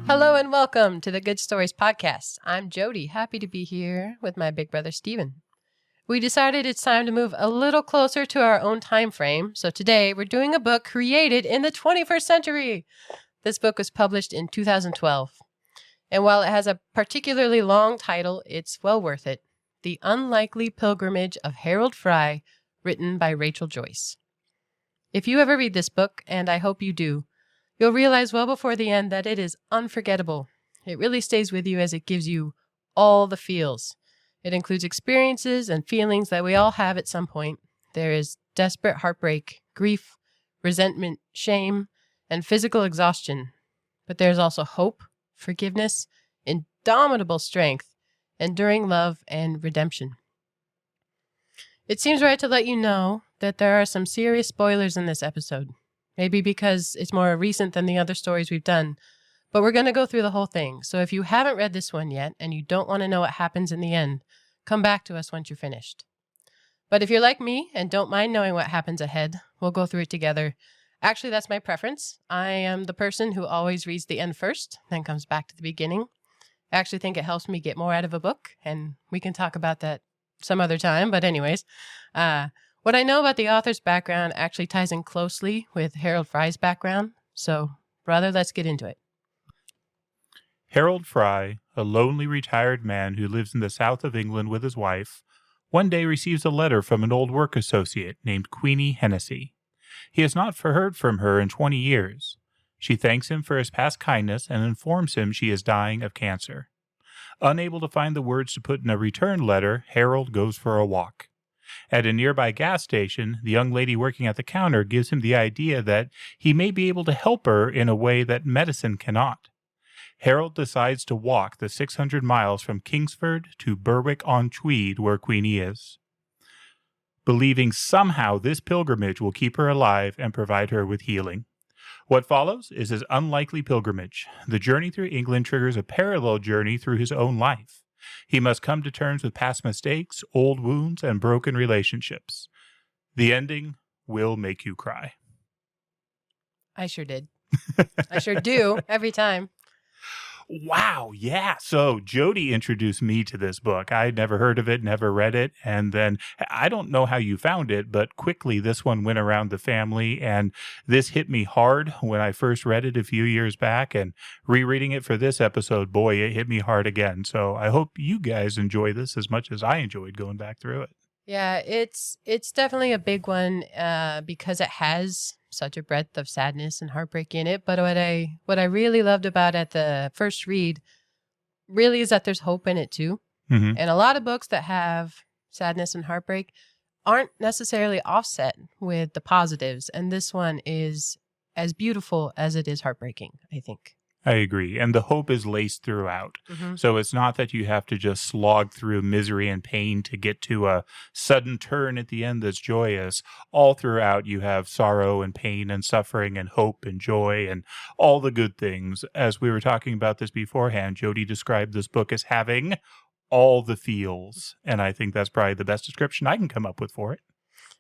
Hello and welcome to the Good Stories Podcast. I'm Jody, happy to be here with my big brother Steven. We decided it's time to move a little closer to our own time frame, so today we're doing a book created in the 21st century. This book was published in 2012, and while it has a particularly long title, it's well worth it. The Unlikely Pilgrimage of Harold Fry, written by Rachel Joyce. If you ever read this book, and I hope you do, you'll realize well before the end that it is unforgettable. It really stays with you as it gives you all the feels. It includes experiences and feelings that we all have at some point. There is desperate heartbreak, grief, resentment, shame, and physical exhaustion. But there's also hope, forgiveness, indomitable strength, enduring love, and redemption. It seems right to let you know that there are some serious spoilers in this episode. Maybe because it's more recent than the other stories we've done. But we're going to go through the whole thing. So if you haven't read this one yet and you don't want to know what happens in the end, come back to us once you're finished. But if you're like me and don't mind knowing what happens ahead, we'll go through it together. Actually, that's my preference. I am the person who always reads the end first, then comes back to the beginning. I actually think it helps me get more out of a book, and we can talk about that some other time. But anyways, what I know about the author's background actually ties in closely with Harold Fry's background. So, brother, let's get into it. Harold Fry, a lonely retired man who lives in the south of England with his wife, one day receives a letter from an old work associate named Queenie Hennessy. He has not heard from her in 20 years. She thanks him for his past kindness and informs him she is dying of cancer. Unable to find the words to put in a return letter, Harold goes for a walk. At a nearby gas station, the young lady working at the counter gives him the idea that he may be able to help her in a way that medicine cannot. Harold decides to walk the 600 miles from Kingsford to Berwick-on-Tweed, where Queenie is, believing somehow this pilgrimage will keep her alive and provide her with healing. What follows is his unlikely pilgrimage. The journey through England triggers a parallel journey through his own life. He must come to terms with past mistakes, old wounds, and broken relationships. The ending will make you cry. I sure did. I sure do every time. Wow, yeah. So Jody introduced me to this book. I'd never heard of it, never read it. And then I don't know how you found it, but quickly this one went around the family. And this hit me hard when I first read it a few years back. And rereading it for this episode, boy, it hit me hard again. So I hope you guys enjoy this as much as I enjoyed going back through it. Yeah, it's definitely a big one because it has such a breadth of sadness and heartbreak in it. But what I really loved about at the first read really is that there's hope in it too. Mm-hmm. And a lot of books that have sadness and heartbreak aren't necessarily offset with the positives. And this one is as beautiful as it is heartbreaking, I think. I agree. And the hope is laced throughout. Mm-hmm. So it's not that you have to just slog through misery and pain to get to a sudden turn at the end that's joyous. All throughout, you have sorrow and pain and suffering and hope and joy and all the good things. As we were talking about this beforehand, Jody described this book as having all the feels. And I think that's probably the best description I can come up with for it.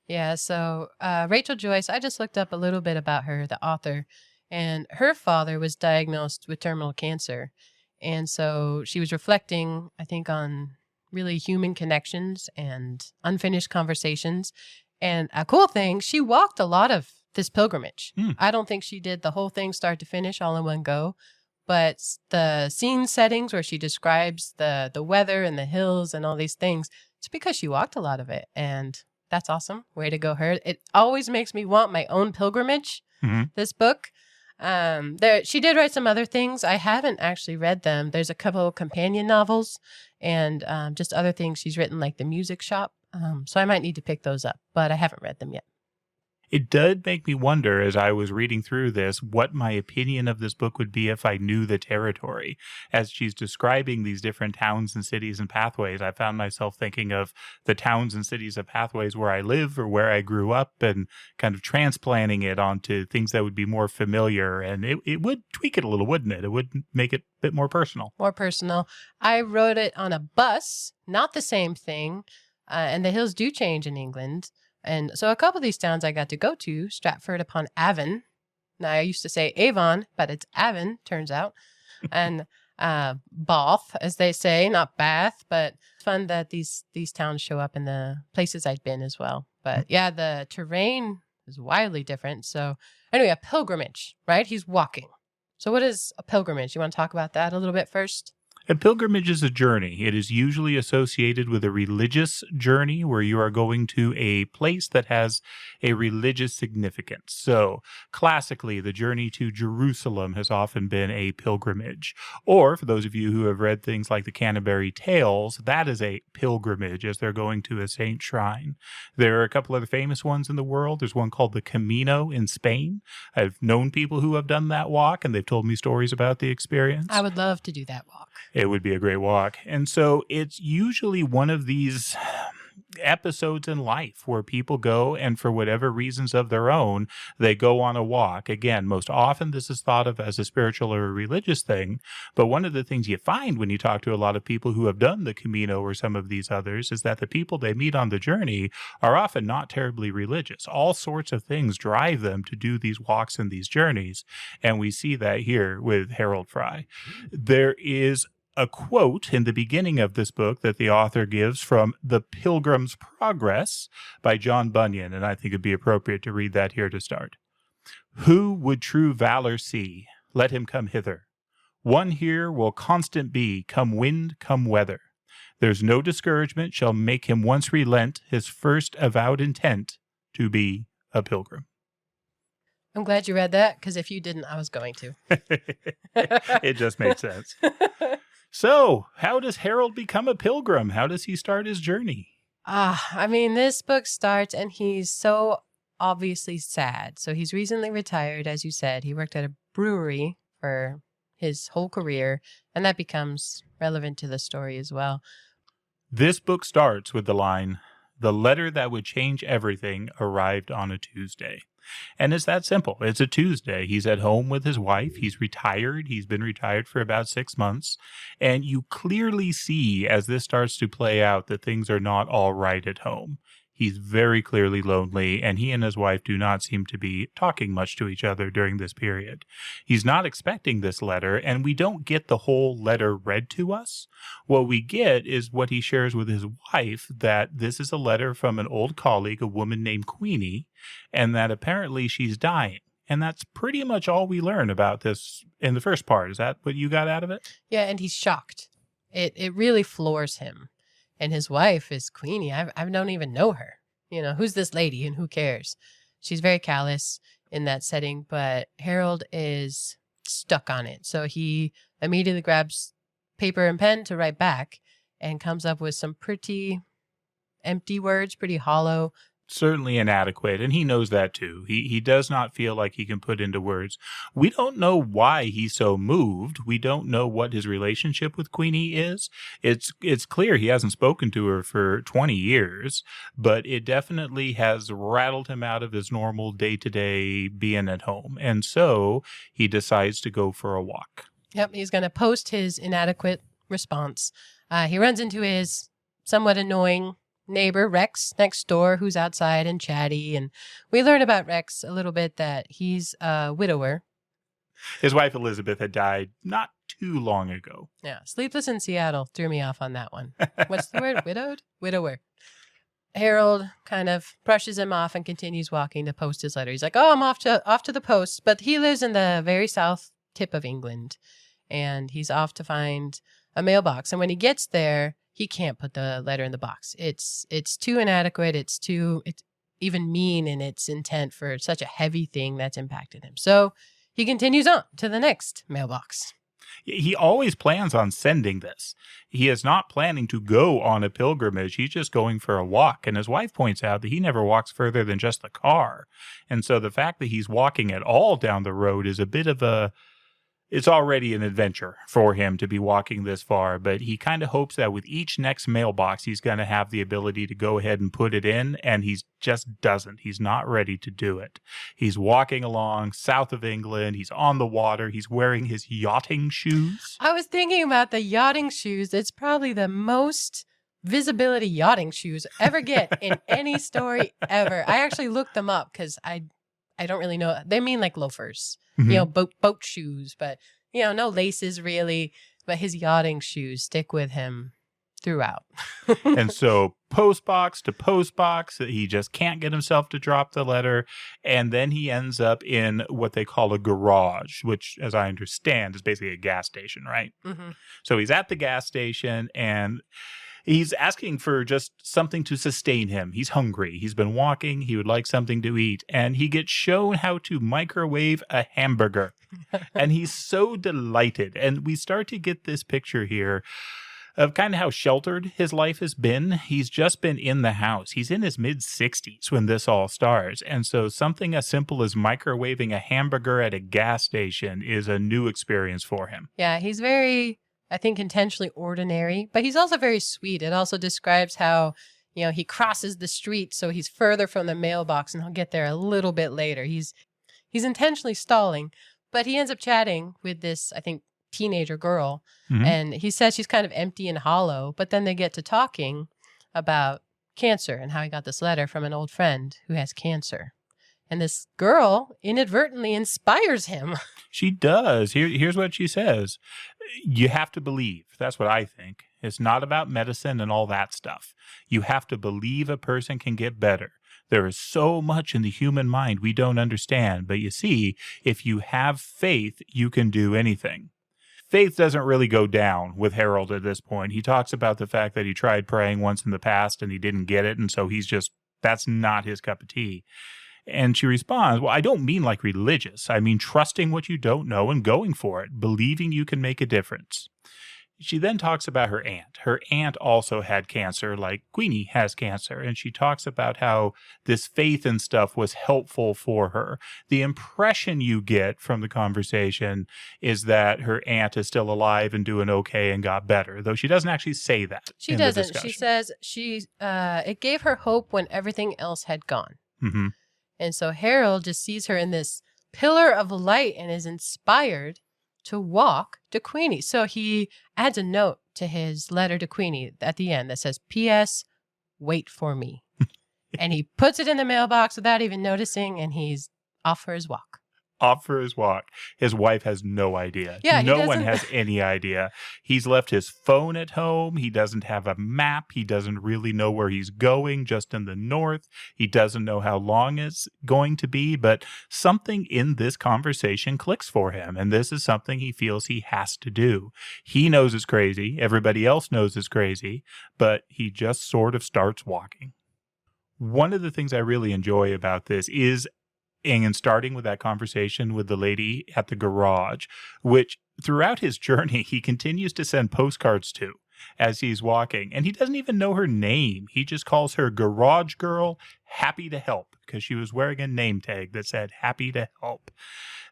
Yeah, so Rachel Joyce, I just looked up a little bit about her, the author. And her father was diagnosed with terminal cancer. And so she was reflecting, I think, on really human connections and unfinished conversations. And a cool thing, she walked a lot of this pilgrimage. I don't think she did the whole thing start to finish all in one go. But the scene settings where she describes the weather and the hills and all these things, it's because she walked a lot of it. And that's awesome. Way to go, her. It always makes me want my own pilgrimage, this book. She did write some other things. I haven't actually read them. There's a couple of companion novels and just other things she's written, like The Music Shop. So I might need to pick those up, but I haven't read them yet. It did make me wonder as I was reading through this what my opinion of this book would be if I knew the territory. As she's describing these different towns and cities and pathways, I found myself thinking of the towns and cities and pathways where I live or where I grew up and kind of transplanting it onto things that would be more familiar. And it would tweak it a little, wouldn't it? It would make it a bit more personal. More personal. I wrote it on a bus, not the same thing. And the hills do change in England. And so a couple of these towns I got to go to, Stratford upon Avon. Now, I used to say Avon, but it's Avon, turns out. and Bath, as they say, not Bath, but it's fun that these towns show up in the places I've been as well. But yeah, the terrain is wildly different. So anyway, a pilgrimage, right? He's walking. So what is a pilgrimage? You want to talk about that a little bit first? A pilgrimage is a journey. It is usually associated with a religious journey where you are going to a place that has a religious significance. So, classically, the journey to Jerusalem has often been a pilgrimage. Or, for those of you who have read things like the Canterbury Tales, that is a pilgrimage as they're going to a saint shrine. There are a couple other famous ones in the world. There's one called the Camino in Spain. I've known people who have done that walk, and they've told me stories about the experience. I would love to do that walk. It would be a great walk. And so it's usually one of these episodes in life where people go and for whatever reasons of their own, they go on a walk. Again, most often this is thought of as a spiritual or a religious thing. But one of the things you find when you talk to a lot of people who have done the Camino or some of these others is that the people they meet on the journey are often not terribly religious. All sorts of things drive them to do these walks and these journeys. And we see that here with Harold Fry. There is a quote in the beginning of this book that the author gives from The Pilgrim's Progress by John Bunyan, and I think it'd be appropriate to read that here to start. Who would true valor see? Let him come hither. One here will constant be, come wind, come weather. There's no discouragement shall make him once relent his first avowed intent to be a pilgrim. I'm glad you read that, because if you didn't, I was going to. It just made sense. So, how does Harold become a pilgrim? How does he start his journey? I mean, this book starts and he's so obviously sad. So he's recently retired, as you said. He worked at a brewery for his whole career, and that becomes relevant to the story as well. This book starts with the line, "The letter that would change everything arrived on a Tuesday." And it's that simple. It's a Tuesday. He's at home with his wife. He's retired. He's been retired for about 6 months. And you clearly see as this starts to play out that things are not all right at home. He's very clearly lonely, and he and his wife do not seem to be talking much to each other during this period. He's not expecting this letter, and we don't get the whole letter read to us. What we get is what he shares with his wife, that this is a letter from an old colleague, a woman named Queenie, and that apparently she's dying. And that's pretty much all we learn about this in the first part. Is that what you got out of it? Yeah, and he's shocked. It really floors him. And his wife is Queenie. I don't even know her. You know, who's this lady and who cares? She's very callous in that setting, but Harold is stuck on it. So he immediately grabs paper and pen to write back and comes up with some pretty empty words, pretty hollow. Certainly inadequate, and he knows that too. He does not feel like he can put into words. We don't know why he's so moved. We don't know what his relationship with Queenie is. It's clear he hasn't spoken to her for 20 years, but it definitely has rattled him out of his normal day-to-day being at home. And so he decides to go for a walk. Yep, he's going to post his inadequate response. He runs into his somewhat annoying neighbor Rex next door, who's outside and chatty, and we learn about Rex a little bit that he's a widower. His wife Elizabeth had died not too long ago. Yeah, Sleepless in Seattle threw me off on that one. What's the word? Widowed? Widower. Harold kind of brushes him off and continues walking to post his letter. He's like, "Oh, I'm off to the post," but he lives in the very south tip of England, and he's off to find a mailbox. And when he gets there, he can't put the letter in the box. It's too inadequate. It's even mean in its intent for such a heavy thing that's impacted him. So he continues on to the next mailbox. He always plans on sending this. He is not planning to go on a pilgrimage. He's just going for a walk. And his wife points out that he never walks further than just the car. And so the fact that he's walking at all down the road is a bit of it's already an adventure for him to be walking this far, but he kind of hopes that with each next mailbox, he's going to have the ability to go ahead and put it in, and he just doesn't. He's not ready to do it. He's walking along south of England. He's on the water. He's wearing his yachting shoes. I was thinking about the yachting shoes. It's probably the most visibility yachting shoes ever get in any story ever. I actually looked them up because I don't really know. They mean like loafers. You know, boat shoes, but No laces really, but his yachting shoes stick with him throughout. And so postbox to postbox, he just can't get himself to drop the letter. And then he ends up in what they call a garage, which, as I understand, is basically a gas station, right? Mm-hmm. So he's at the gas station and he's asking for just something to sustain him. He's hungry. He's been walking. He would like something to eat. And he gets shown how to microwave a hamburger. And he's so delighted. And we start to get this picture here of kind of how sheltered his life has been. He's just been in the house. He's in his mid-60s when this all starts. And so something as simple as microwaving a hamburger at a gas station is a new experience for him. Yeah, he's very, I think, intentionally ordinary, but he's also very sweet. It also describes how, he crosses the street, so he's further from the mailbox and he'll get there a little bit later. He's intentionally stalling, but he ends up chatting with this, I think, teenager girl. Mm-hmm. And he says she's kind of empty and hollow, but then they get to talking about cancer and how he got this letter from an old friend who has cancer. And this girl inadvertently inspires him. She does. Here's what she says. You have to believe. That's what I think. It's not about medicine and all that stuff. You have to believe a person can get better. There is so much in the human mind we don't understand. But you see, if you have faith, you can do anything. Faith doesn't really go down with Harold at this point. He talks about the fact that he tried praying once in the past and he didn't get it. And so that's not his cup of tea. And she responds, well, I don't mean like religious. I mean trusting what you don't know and going for it, believing you can make a difference. She then talks about her aunt. Her aunt also had cancer, like Queenie has cancer. And she talks about how this faith and stuff was helpful for her. The impression you get from the conversation is that her aunt is still alive and doing okay and got better, though she doesn't actually say that. She doesn't. She says it gave her hope when everything else had gone. Mm-hmm. And so Harold just sees her in this pillar of light and is inspired to walk to Queenie. So he adds a note to his letter to Queenie at the end that says, P.S. wait for me. And he puts it in the mailbox without even noticing, and he's off for his walk. Off for his walk. His wife has no idea. Yeah, no one has any idea. He's left his phone at home. He doesn't have a map. He doesn't really know where he's going, just in the north. He doesn't know how long it's going to be, but something in this conversation clicks for him, and this is something he feels he has to do. He knows it's crazy. Everybody else knows it's crazy, but he just sort of starts walking. One of the things I really enjoy about this is and starting with that conversation with the lady at the garage, which throughout his journey, he continues to send postcards to as he's walking. And he doesn't even know her name. He just calls her Garage Girl Happy to Help because she was wearing a name tag that said Happy to Help.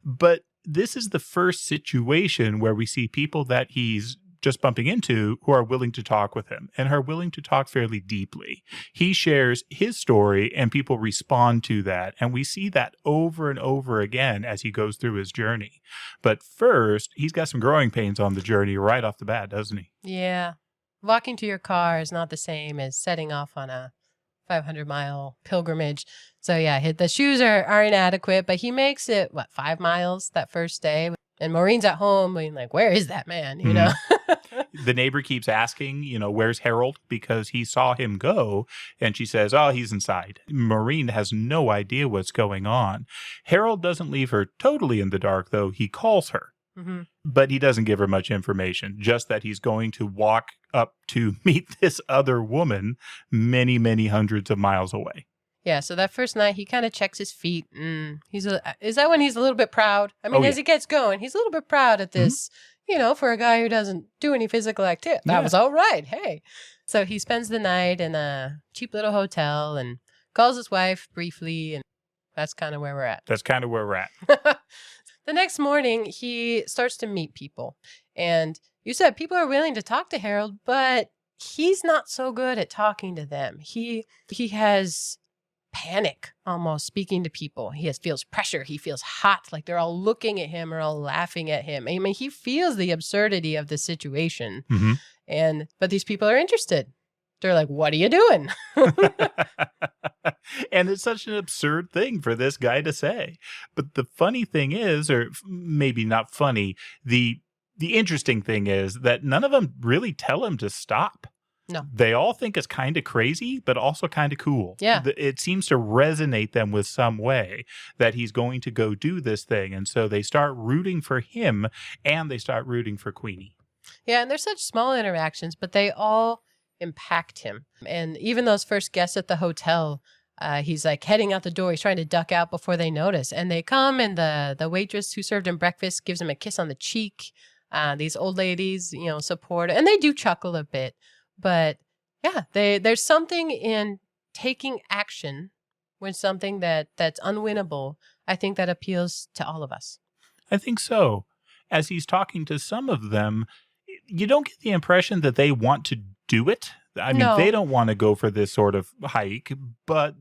But this is the first situation where we see people that he's just bumping into who are willing to talk with him and are willing to talk fairly deeply. He shares his story and people respond to that. And we see that over and over again as he goes through his journey. But first, he's got some growing pains on the journey right off the bat, doesn't he? Yeah. Walking to your car is not the same as setting off on a 500-mile pilgrimage. So yeah, the shoes are inadequate, but he makes it, 5 miles that first day? And Maureen's at home being like, where is that man? You know? The neighbor keeps asking, where's Harold? Because he saw him go. And she says, oh, he's inside. Maureen has no idea what's going on. Harold doesn't leave her totally in the dark, though. He calls her. Mm-hmm. But he doesn't give her much information, just that he's going to walk up to meet this other woman many, many hundreds of miles away. Yeah, so that first night, he kind of checks his feet. Is that when he's a little bit proud? I mean, as he gets going, he's a little bit proud at this, for a guy who doesn't do any physical activity. That was all right. Hey. So he spends the night in a cheap little hotel and calls his wife briefly, and that's kind of where we're at. The next morning, he starts to meet people. And you said people are willing to talk to Harold, but he's not so good at talking to them. He has panic almost speaking to people. He feels pressure. He feels hot, like they're all looking at him or all laughing at him. I mean, he feels the absurdity of the situation. Mm-hmm. But these people are interested. They're like, what are you doing? And it's such an absurd thing for this guy to say. But the funny thing is, or maybe not funny, the interesting thing is that none of them really tell him to stop. No. They all think it's kind of crazy, but also kind of cool. Yeah. It seems to resonate them with some way that he's going to go do this thing. And so they start rooting for him and they start rooting for Queenie. Yeah, and they're such small interactions, but they all impact him. And even those first guests at the hotel, he's like heading out the door. He's trying to duck out before they notice. And they come, and the waitress who served him breakfast gives him a kiss on the cheek. These old ladies, support, and they do chuckle a bit. But yeah, there's something in taking action when something that's unwinnable. I think that appeals to all of us. I think so. As he's talking to some of them, you don't get the impression that they want to do it. I mean, No. They don't want to go for this sort of hike, but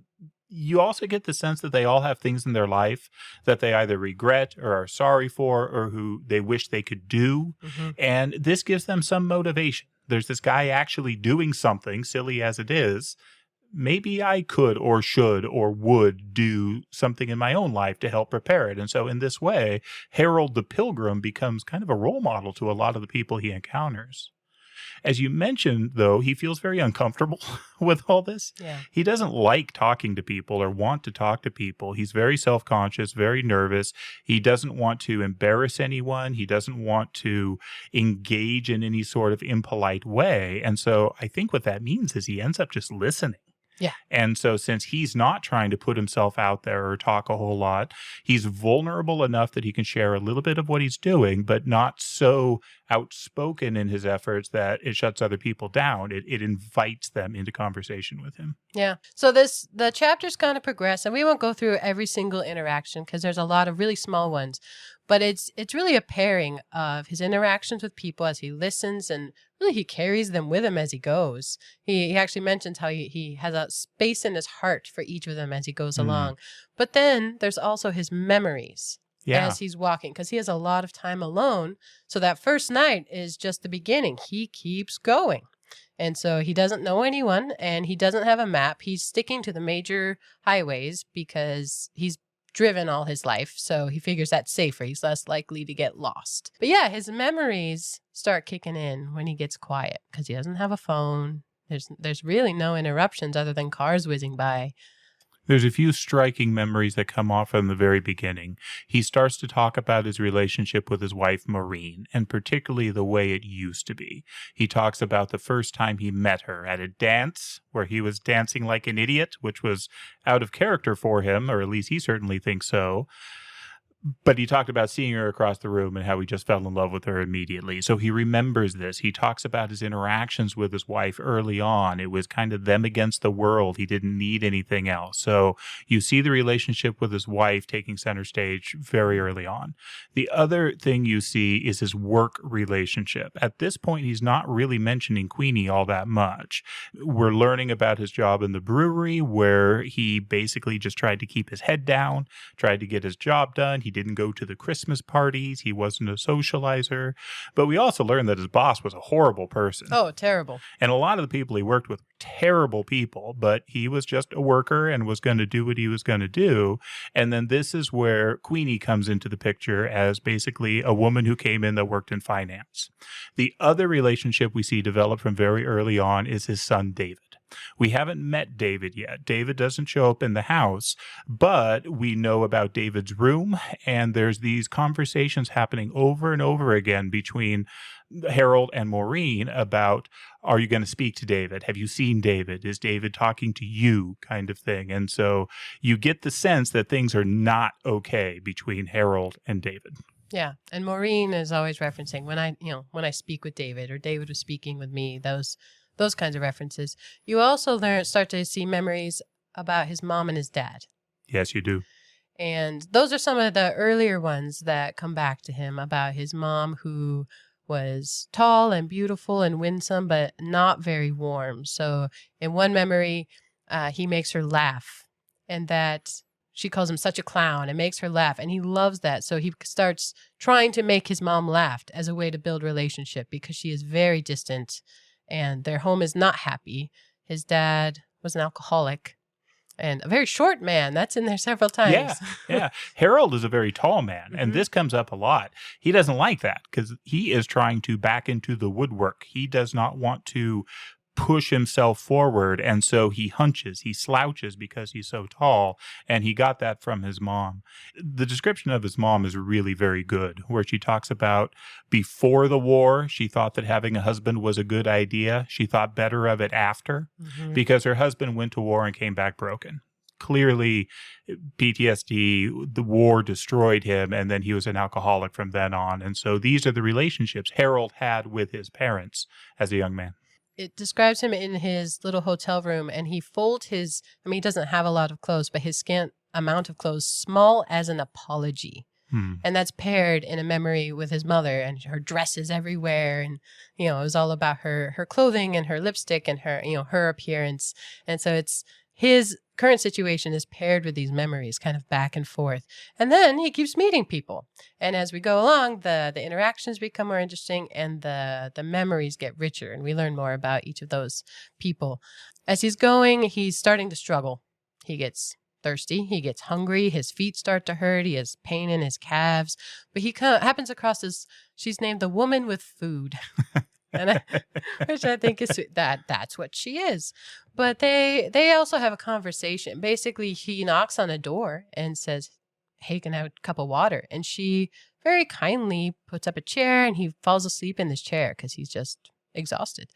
you also get the sense that they all have things in their life that they either regret or are sorry for or who they wish they could do. Mm-hmm. And this gives them some motivation. There's this guy actually doing something, silly as it is. Maybe I could or should or would do something in my own life to help prepare it. And so in this way, Harold the Pilgrim becomes kind of a role model to a lot of the people he encounters. As you mentioned, though, he feels very uncomfortable with all this. Yeah. He doesn't like talking to people or want to talk to people. He's very self-conscious, very nervous. He doesn't want to embarrass anyone. He doesn't want to engage in any sort of impolite way. And so I think what that means is he ends up just listening. Yeah. And so since he's not trying to put himself out there or talk a whole lot, he's vulnerable enough that he can share a little bit of what he's doing, but not so outspoken in his efforts that it shuts other people down. It invites them into conversation with him. Yeah. So the chapters kind of progress, and we won't go through every single interaction because there's a lot of really small ones, but it's really a pairing of his interactions with people as he listens, and really he carries them with him as he goes. He actually mentions how he has a space in his heart for each of them as he goes along. But then there's also his memories. Yeah. As he's walking, because he has a lot of time alone. So that first night is just the beginning. He keeps going. And so he doesn't know anyone, and he doesn't have a map. He's sticking to the major highways because he's driven all his life. So he figures that's safer. He's less likely to get lost. But yeah, his memories start kicking in when he gets quiet because he doesn't have a phone. There's really no interruptions other than cars whizzing by. There's a few striking memories that come off from the very beginning. He starts to talk about his relationship with his wife, Maureen, and particularly the way it used to be. He talks about the first time he met her at a dance where he was dancing like an idiot, which was out of character for him, or at least he certainly thinks so. But he talked about seeing her across the room and how he just fell in love with her immediately. So he remembers this. He talks about his interactions with his wife early on. It was kind of them against the world. He didn't need anything else. So you see the relationship with his wife taking center stage very early on. The other thing you see is his work relationship. At this point, he's not really mentioning Queenie all that much. We're learning about his job in the brewery where he basically just tried to keep his head down, tried to get his job done. He didn't go to the Christmas parties. He wasn't a socializer. But we also learned that his boss was a horrible person. Oh, terrible. And a lot of the people he worked with were terrible people, but he was just a worker and was going to do what he was going to do. And then this is where Queenie comes into the picture as basically a woman who came in that worked in finance. The other relationship we see develop from very early on is his son, David. We haven't met David yet. David doesn't show up in the house, but we know about David's room, and there's these conversations happening over and over again between Harold and Maureen about, are you going to speak to David? Have you seen David? Is David talking to you? Kind of thing. And so you get the sense that things are not okay between Harold and David. Yeah. And Maureen is always referencing when I speak with David, or David was speaking with me, those kinds of references. You also start to see memories about his mom and his dad. Yes, you do. And those are some of the earlier ones that come back to him, about his mom who was tall and beautiful and winsome, but not very warm. So in one memory, he makes her laugh, and that she calls him such a clown and makes her laugh. And he loves that. So he starts trying to make his mom laugh as a way to build relationship, because she is very distant and their home is not happy. His dad was an alcoholic and a very short man. That's in there several times. Yeah. Harold is a very tall man, and Mhm. this comes up a lot. He doesn't like that because he is trying to back into the woodwork. He does not want to push himself forward, and so he hunches, he slouches because he's so tall, and he got that from his mom. The description of his mom is really very good, where she talks about before the war, she thought that having a husband was a good idea. She thought better of it after because her husband went to war and came back broken. Clearly, PTSD, the war destroyed him, and then he was an alcoholic from then on. And so these are the relationships Harold had with his parents as a young man. It describes him in his little hotel room, and he folds his, he doesn't have a lot of clothes, but his scant amount of clothes small as an apology. And that's paired in a memory with his mother and her dresses everywhere. And, it was all about her clothing and her lipstick and her, her appearance. And so it's his current situation is paired with these memories kind of back and forth. And then he keeps meeting people. And as we go along, the interactions become more interesting and the memories get richer. And we learn more about each of those people. As he's going, he's starting to struggle. He gets thirsty. He gets hungry. His feet start to hurt. He has pain in his calves. But he happens across this, she's named the woman with food. And which I think is sweet. That's what she is. But they also have a conversation. Basically, he knocks on a door and says, "Hey, can I have a cup of water?" And she very kindly puts up a chair, and he falls asleep in this chair because he's just exhausted.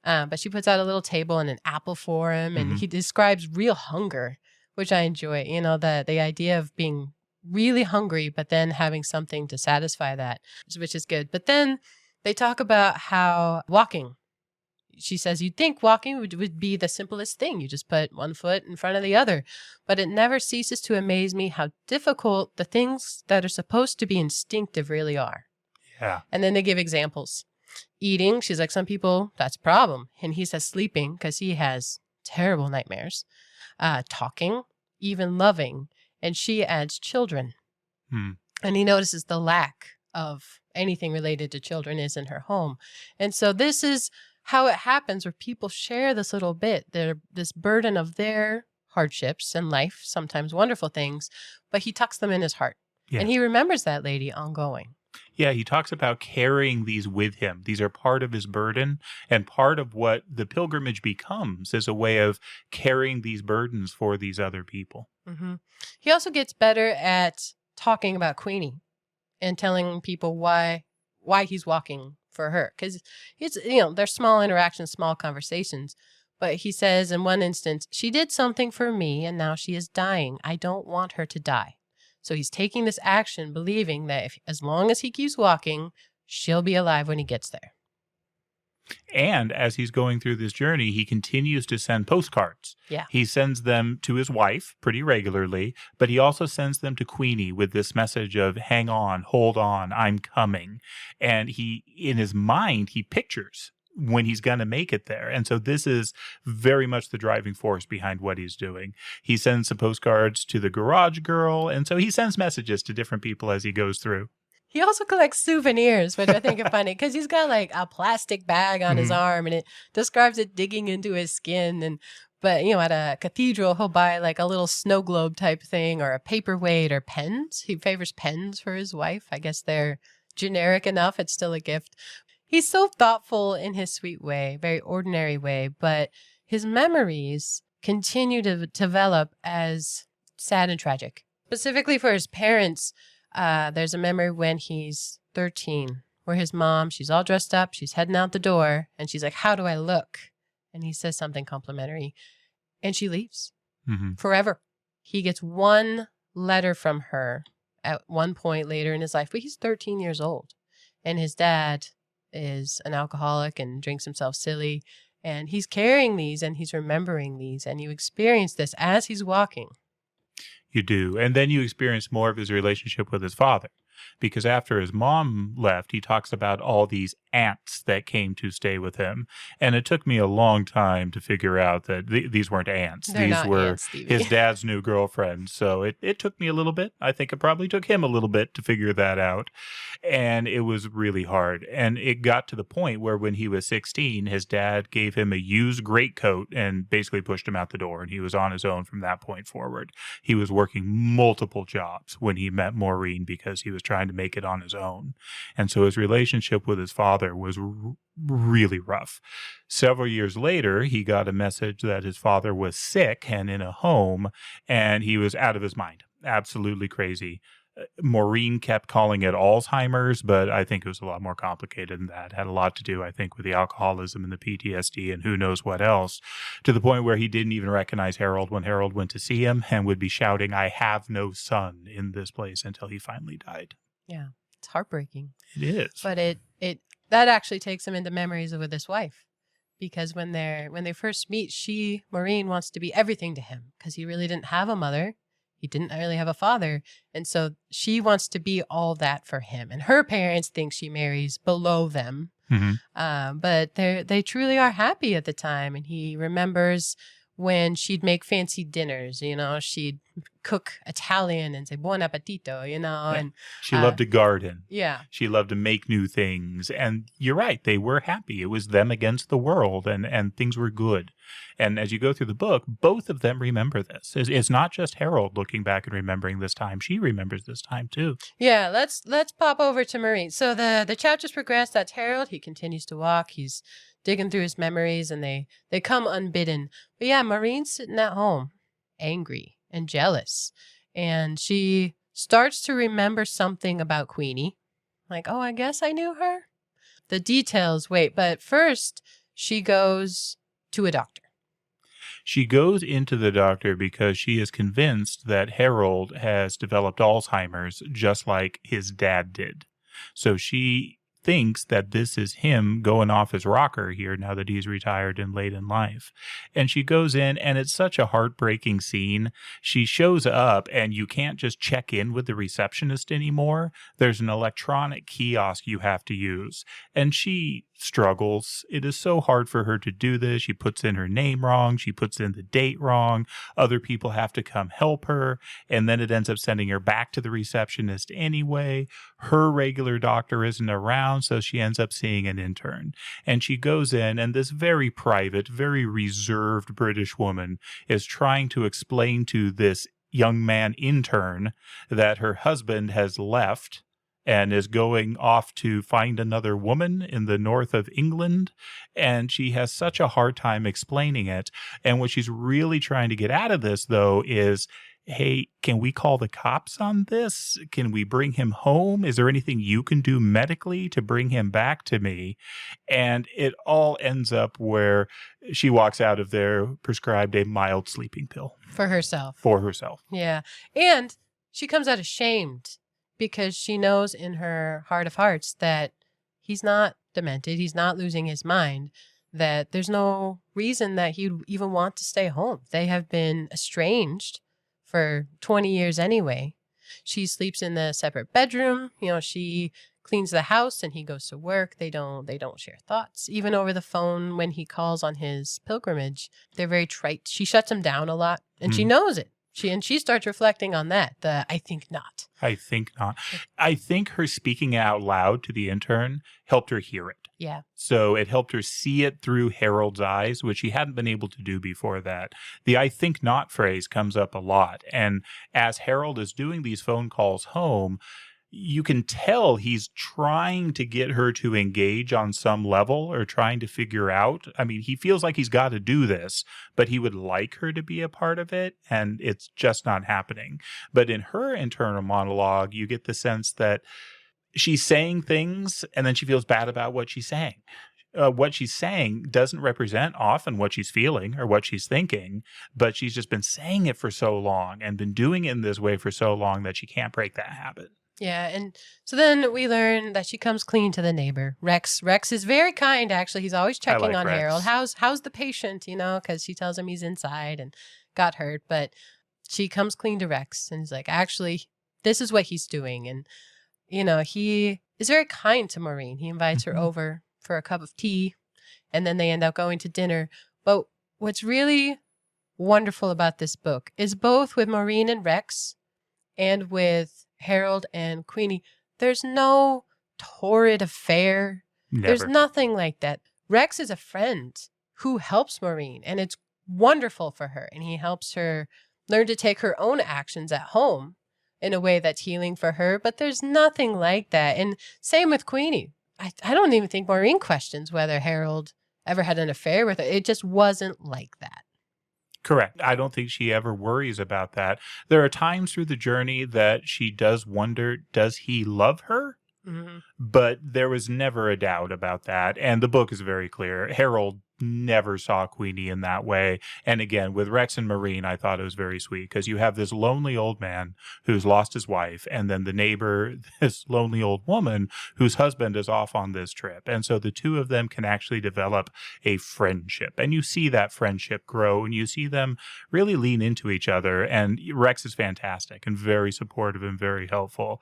But she puts out a little table and an apple for him, and he describes real hunger, which I enjoy. The idea of being really hungry, but then having something to satisfy that, which is good. But then they talk about how walking, she says, you'd think walking would be the simplest thing. You just put one foot in front of the other. But it never ceases to amaze me how difficult the things that are supposed to be instinctive really are. Yeah. And then they give examples. Eating, she's like, some people, that's a problem. And he says sleeping because he has terrible nightmares. Talking, even loving. And she adds children. And he notices the lack of anything related to children is in her home. And so this is how it happens, where people share this little bit, this burden of their hardships in life, sometimes wonderful things, but he tucks them in his heart. Yeah. And he remembers that lady ongoing. Yeah, he talks about carrying these with him. These are part of his burden, and part of what the pilgrimage becomes is a way of carrying ththese burdens for these other people. He also gets better at talking about Queenie and telling people why he's walking for her. Because it's, they're small interactions, small conversations. But he says in one instance, she did something for me and now she is dying. I don't want her to die. So he's taking this action, believing that as long as he keeps walking, she'll be alive when he gets there. And as he's going through this journey, he continues to send postcards. Yeah. He sends them to his wife pretty regularly, but he also sends them to Queenie with this message of hang on, hold on, I'm coming. And he, in his mind, he pictures when he's going to make it there. And so this is very much the driving force behind what he's doing. He sends some postcards to the garage girl. And so he sends messages to different people as he goes through. He also collects souvenirs, which I think are funny because he's got like a plastic bag on his arm and it describes it digging into his skin. But at a cathedral, he'll buy like a little snow globe type thing or a paperweight or pens. He favors pens for his wife. I guess they're generic enough. It's still a gift. He's so thoughtful in his sweet way, very ordinary way, but his memories continue to develop as sad and tragic. Specifically for his parents, there's a memory when he's 13 where his mom, she's all dressed up, she's heading out the door, and she's like, how do I look? And he says something complimentary, and she leaves forever. He gets one letter from her at one point later in his life, but he's 13 years old, and his dad is an alcoholic and drinks himself silly, and he's carrying these and he's remembering these, and you experience this as he's walking. You do. And then you experience more of his relationship with his father. because after his mom left, he talks about all these aunts that came to stay with him. And it took me a long time to figure out that these weren't aunts. They're These not were aunts, Stevie. his dad's new girlfriend. So it took me a little bit. I think it probably took him a little bit to figure that out. And it was really hard. And it got to the point where when he was 16, his dad gave him a used greatcoat and basically pushed him out the door. And he was on his own from that point forward. He was working multiple jobs when he met Maureen because he was trying to make it on his own. And so his relationship with his father was really rough. Several years later, he got a message that his father was sick and in a home, and he was out of his mind, absolutely crazy. Maureen kept calling it Alzheimer's, but I think it was a lot more complicated than that. It had a lot to do, I think, with the alcoholism and the PTSD and who knows what else, to the point where he didn't even recognize Harold when Harold went to see him and would be shouting, "I have no son," in this place until he finally died. Yeah, it's heartbreaking. It is. But it that actually takes him into memories with his wife, because when they first meet, Maureen wants to be everything to him because he really didn't have a mother. He didn't really have a father. And so she wants to be all that for him. And her parents think she marries below them. Mm-hmm. But they truly are happy at the time. And he remembers when she'd make fancy dinners, she'd cook Italian and say buon appetito, and she loved to garden. Yeah. She loved to make new things. And you're right, they were happy. It was them against the world, and things were good. And as you go through the book, both of them remember this. It's not just Harold looking back and remembering this time. She remembers this time too. Yeah, let's pop over to Maureen. So the chapters progress. That's Harold. He continues to walk. He's digging through his memories, and they come unbidden. But yeah, Maureen's sitting at home, angry and jealous. And she starts to remember something about Queenie. Like, oh, I guess I knew her. The details wait, but first she goes to a doctor. She goes into the doctor because she is convinced that Harold has developed Alzheimer's just like his dad did. So she thinks that this is him going off his rocker here now that he's retired and late in life. And she goes in, and it's such a heartbreaking scene. She shows up, and you can't just check in with the receptionist anymore. There's an electronic kiosk you have to use. And she struggles. It is so hard for her to do this. She puts in her name wrong. She puts in the date wrong. Other people have to come help her. And then it ends up sending her back to the receptionist anyway. Her regular doctor isn't around, so she ends up seeing an intern. And she goes in, and this very private, very reserved British woman is trying to explain to this young man intern that her husband has left and is going off to find another woman in the north of England. And she has such a hard time explaining it. And what she's really trying to get out of this, though, is, hey, can we call the cops on this? Can we bring him home? Is there anything you can do medically to bring him back to me? And it all ends up where she walks out of there prescribed a mild sleeping pill. For herself. For herself. Yeah. And she comes out ashamed, because she knows in her heart of hearts that he's not demented, he's not losing his mind, that there's no reason that he'd even want to stay home. They have been estranged for 20 years anyway. She sleeps in the separate bedroom. She cleans the house and he goes to work. They don't share thoughts. Even over the phone when he calls on his pilgrimage, they're very trite. She shuts him down a lot, and she knows it. She starts reflecting on that. I think not. I think not. I think her speaking out loud to the intern helped her hear it. Yeah. So it helped her see it through Harold's eyes, which she hadn't been able to do before that. The "I think not" phrase comes up a lot. And as Harold is doing these phone calls home, you can tell he's trying to get her to engage on some level, or trying to figure out. I mean, he feels like he's got to do this, but he would like her to be a part of it, and it's just not happening. But in her internal monologue, you get the sense that she's saying things, and then she feels bad about what she's saying. What she's saying doesn't represent often what she's feeling or what she's thinking, but she's just been saying it for so long and been doing it in this way for so long that she can't break that habit. Yeah, and so then we learn that she comes clean to the neighbor, Rex. Rex is very kind, actually. He's always checking on Rex. Harold. How's the patient, because she tells him he's inside and got hurt. But she comes clean to Rex and is like, actually, this is what he's doing. And he is very kind to Maureen. He invites her over for a cup of tea, and then they end up going to dinner. But what's really wonderful about this book is both with Maureen and Rex and with Harold and Queenie, there's no torrid affair. Never. There's nothing like that. Rex is a friend who helps Maureen, and it's wonderful for her. And he helps her learn to take her own actions at home in a way that's healing for her. But there's nothing like that. And same with Queenie. I don't even think Maureen questions whether Harold ever had an affair with her. It just wasn't like that. Correct. I don't think she ever worries about that. There are times through the journey that she does wonder, does he love her? Mm-hmm. But there was never a doubt about that. And the book is very clear. Harold never saw Queenie in that way. And again, with Rex and Maureen, I thought it was very sweet because you have this lonely old man who's lost his wife, and then the neighbor, this lonely old woman whose husband is off on this trip. And so the two of them can actually develop a friendship. And you see that friendship grow, and you see them really lean into each other. And Rex is fantastic and very supportive and very helpful.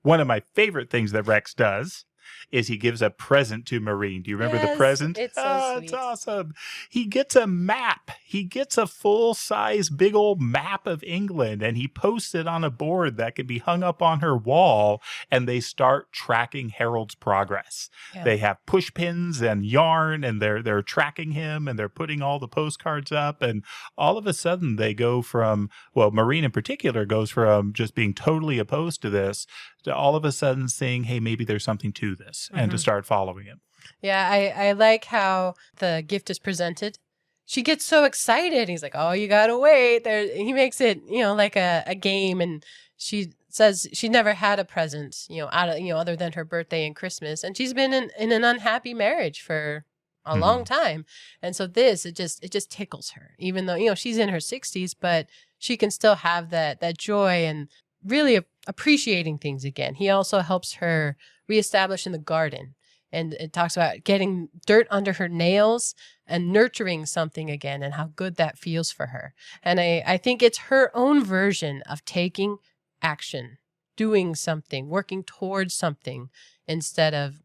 One of my favorite things that Rex does is he gives a present to Maureen. Do you remember the present? It's so sweet. It's awesome. He gets a map. He gets a full-size big old map of England, and he posts it on a board that can be hung up on her wall, and they start tracking Harold's progress. Yeah. They have push pins and yarn, and they're tracking him, and they're putting all the postcards up, and all of a sudden they go from, well, Maureen in particular goes from just being totally opposed to this to all of a sudden saying, hey, maybe there's something to this, and to start following him. Yeah, I like how the gift is presented. She gets so excited. He's like, oh, you got to wait. He makes it, like a game. And she says she never had a present, other than her birthday and Christmas. And she's been in an unhappy marriage for a long time. And so it just tickles her, even though, she's in her 60s, but she can still have that joy and really appreciating things again. He also helps her reestablish in the garden. And it talks about getting dirt under her nails and nurturing something again and how good that feels for her. And I think it's her own version of taking action, doing something, working towards something instead of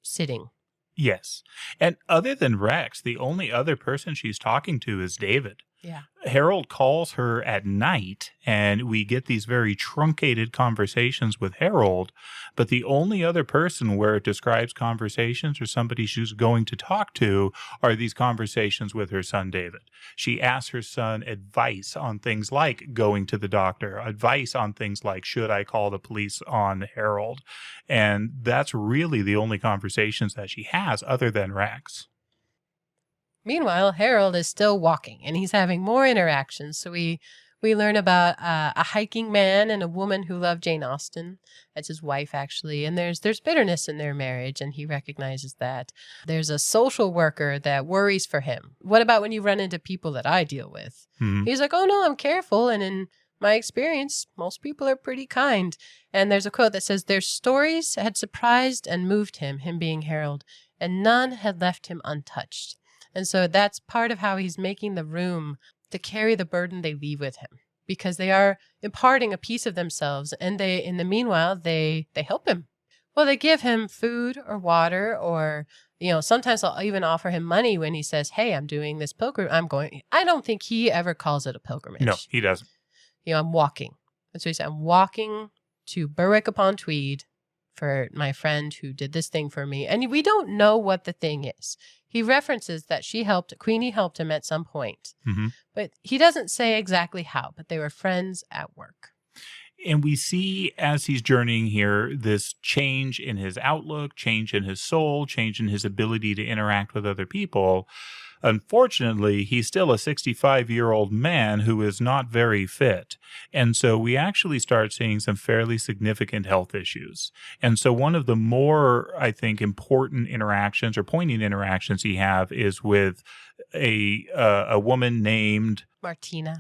sitting. Yes. And other than Rex, the only other person she's talking to is David. Yeah. Harold calls her at night, and we get these very truncated conversations with Harold, but the only other person where it describes conversations or somebody she's going to talk to are these conversations with her son, David. She asks her son advice on things like going to the doctor, advice on things like, should I call the police on Harold? And that's really the only conversations that she has other than Rex. Meanwhile, Harold is still walking, and he's having more interactions. So we learn about a hiking man and a woman who love Jane Austen. That's his wife, actually. And there's bitterness in their marriage, and he recognizes that. There's a social worker that worries for him. What about when you run into people that I deal with? Mm-hmm. He's like, oh, no, I'm careful. And in my experience, most people are pretty kind. And there's a quote that says, their stories had surprised and moved him being Harold, and none had left him untouched. And so that's part of how he's making the room to carry the burden they leave with him, because they are imparting a piece of themselves, and in the meanwhile, they help him. Well, they give him food or water, or, sometimes I'll even offer him money when he says, hey, I'm doing this pilgrimage. I don't think he ever calls it a pilgrimage. No, he doesn't. I'm walking. That's what he said. I'm walking to Berwick-upon-Tweed for my friend who did this thing for me. And we don't know what the thing is. He references that Queenie helped him at some point. Mm-hmm. But he doesn't say exactly how, but they were friends at work. And we see, as he's journeying here, this change in his outlook, change in his soul, change in his ability to interact with other people. Unfortunately, he's still a 65-year-old man who is not very fit. And so we actually start seeing some fairly significant health issues. And so one of the more, I think, important interactions or poignant interactions he have is with a woman named Martina.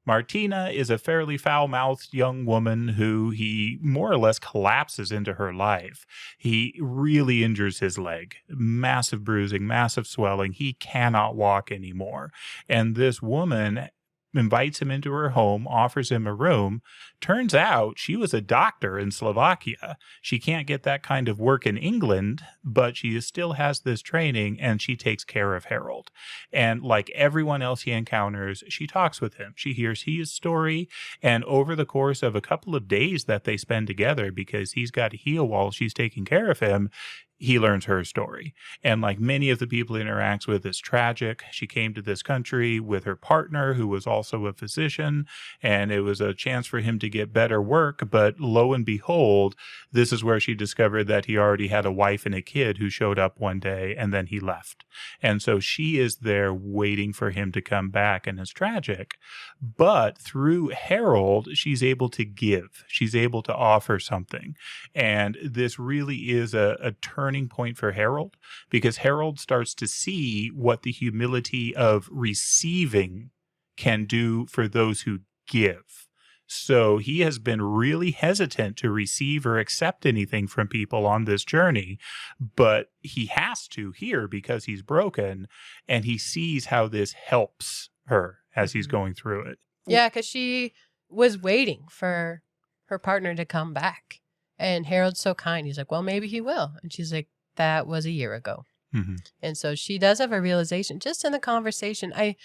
Martina is a fairly foul-mouthed young woman who he more or less collapses into her life. He really injures his leg. Massive bruising, massive swelling. He cannot walk anymore. And this woman invites him into her home, offers him a room. Turns out she was a doctor in Slovakia. She can't get that kind of work in England, but she still has this training, and she takes care of Harold. And like everyone else he encounters, she talks with him. She hears his story, and over the course of a couple of days that they spend together, because he's got to heal while she's taking care of him, he learns her story. And like many of the people he interacts with, it's tragic. She came to this country with her partner, who was also a physician, and it was a chance for him to get better work. But lo and behold, this is where she discovered that he already had a wife and a kid who showed up one day, and then he left. And so she is there waiting for him to come back, and it's tragic. But through Harold, she's able to give. She's able to offer something. And this really is a turning point for Harold, because Harold starts to see what the humility of receiving can do for those who give. So he has been really hesitant to receive or accept anything from people on this journey, but he has to here because he's broken, and he sees how this helps her as he's going through it. Yeah, because she was waiting for her partner to come back. And Harold's so kind. He's like, well, maybe he will. And she's like, that was a year ago. Mm-hmm. And so she does have a realization just in the conversation. I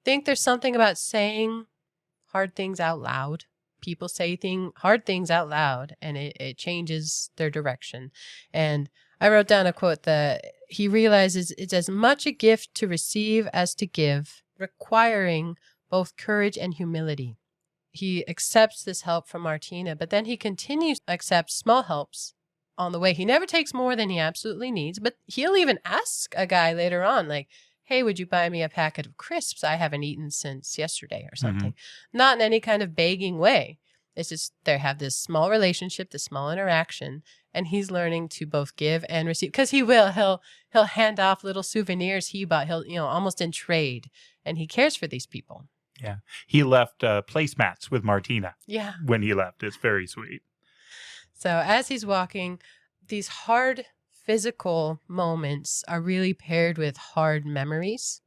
think there's something about saying hard things out loud. People say hard things out loud, and it changes their direction. And I wrote down a quote that he realizes it's as much a gift to receive as to give, requiring both courage and humility. He accepts this help from Martina, but then he continues to accept small helps on the way. He never takes more than he absolutely needs, but he'll even ask a guy later on, like, hey, would you buy me a packet of crisps? I haven't eaten since yesterday or something. Mm-hmm. Not in any kind of begging way. It's just they have this small relationship, this small interaction, and he's learning to both give and receive. Because he'll hand off little souvenirs he bought. He'll, almost in trade, and he cares for these people. Yeah. He left placemats with Martina. Yeah. When he left. It's very sweet. So as he's walking, these hard physical moments are really paired with hard memories.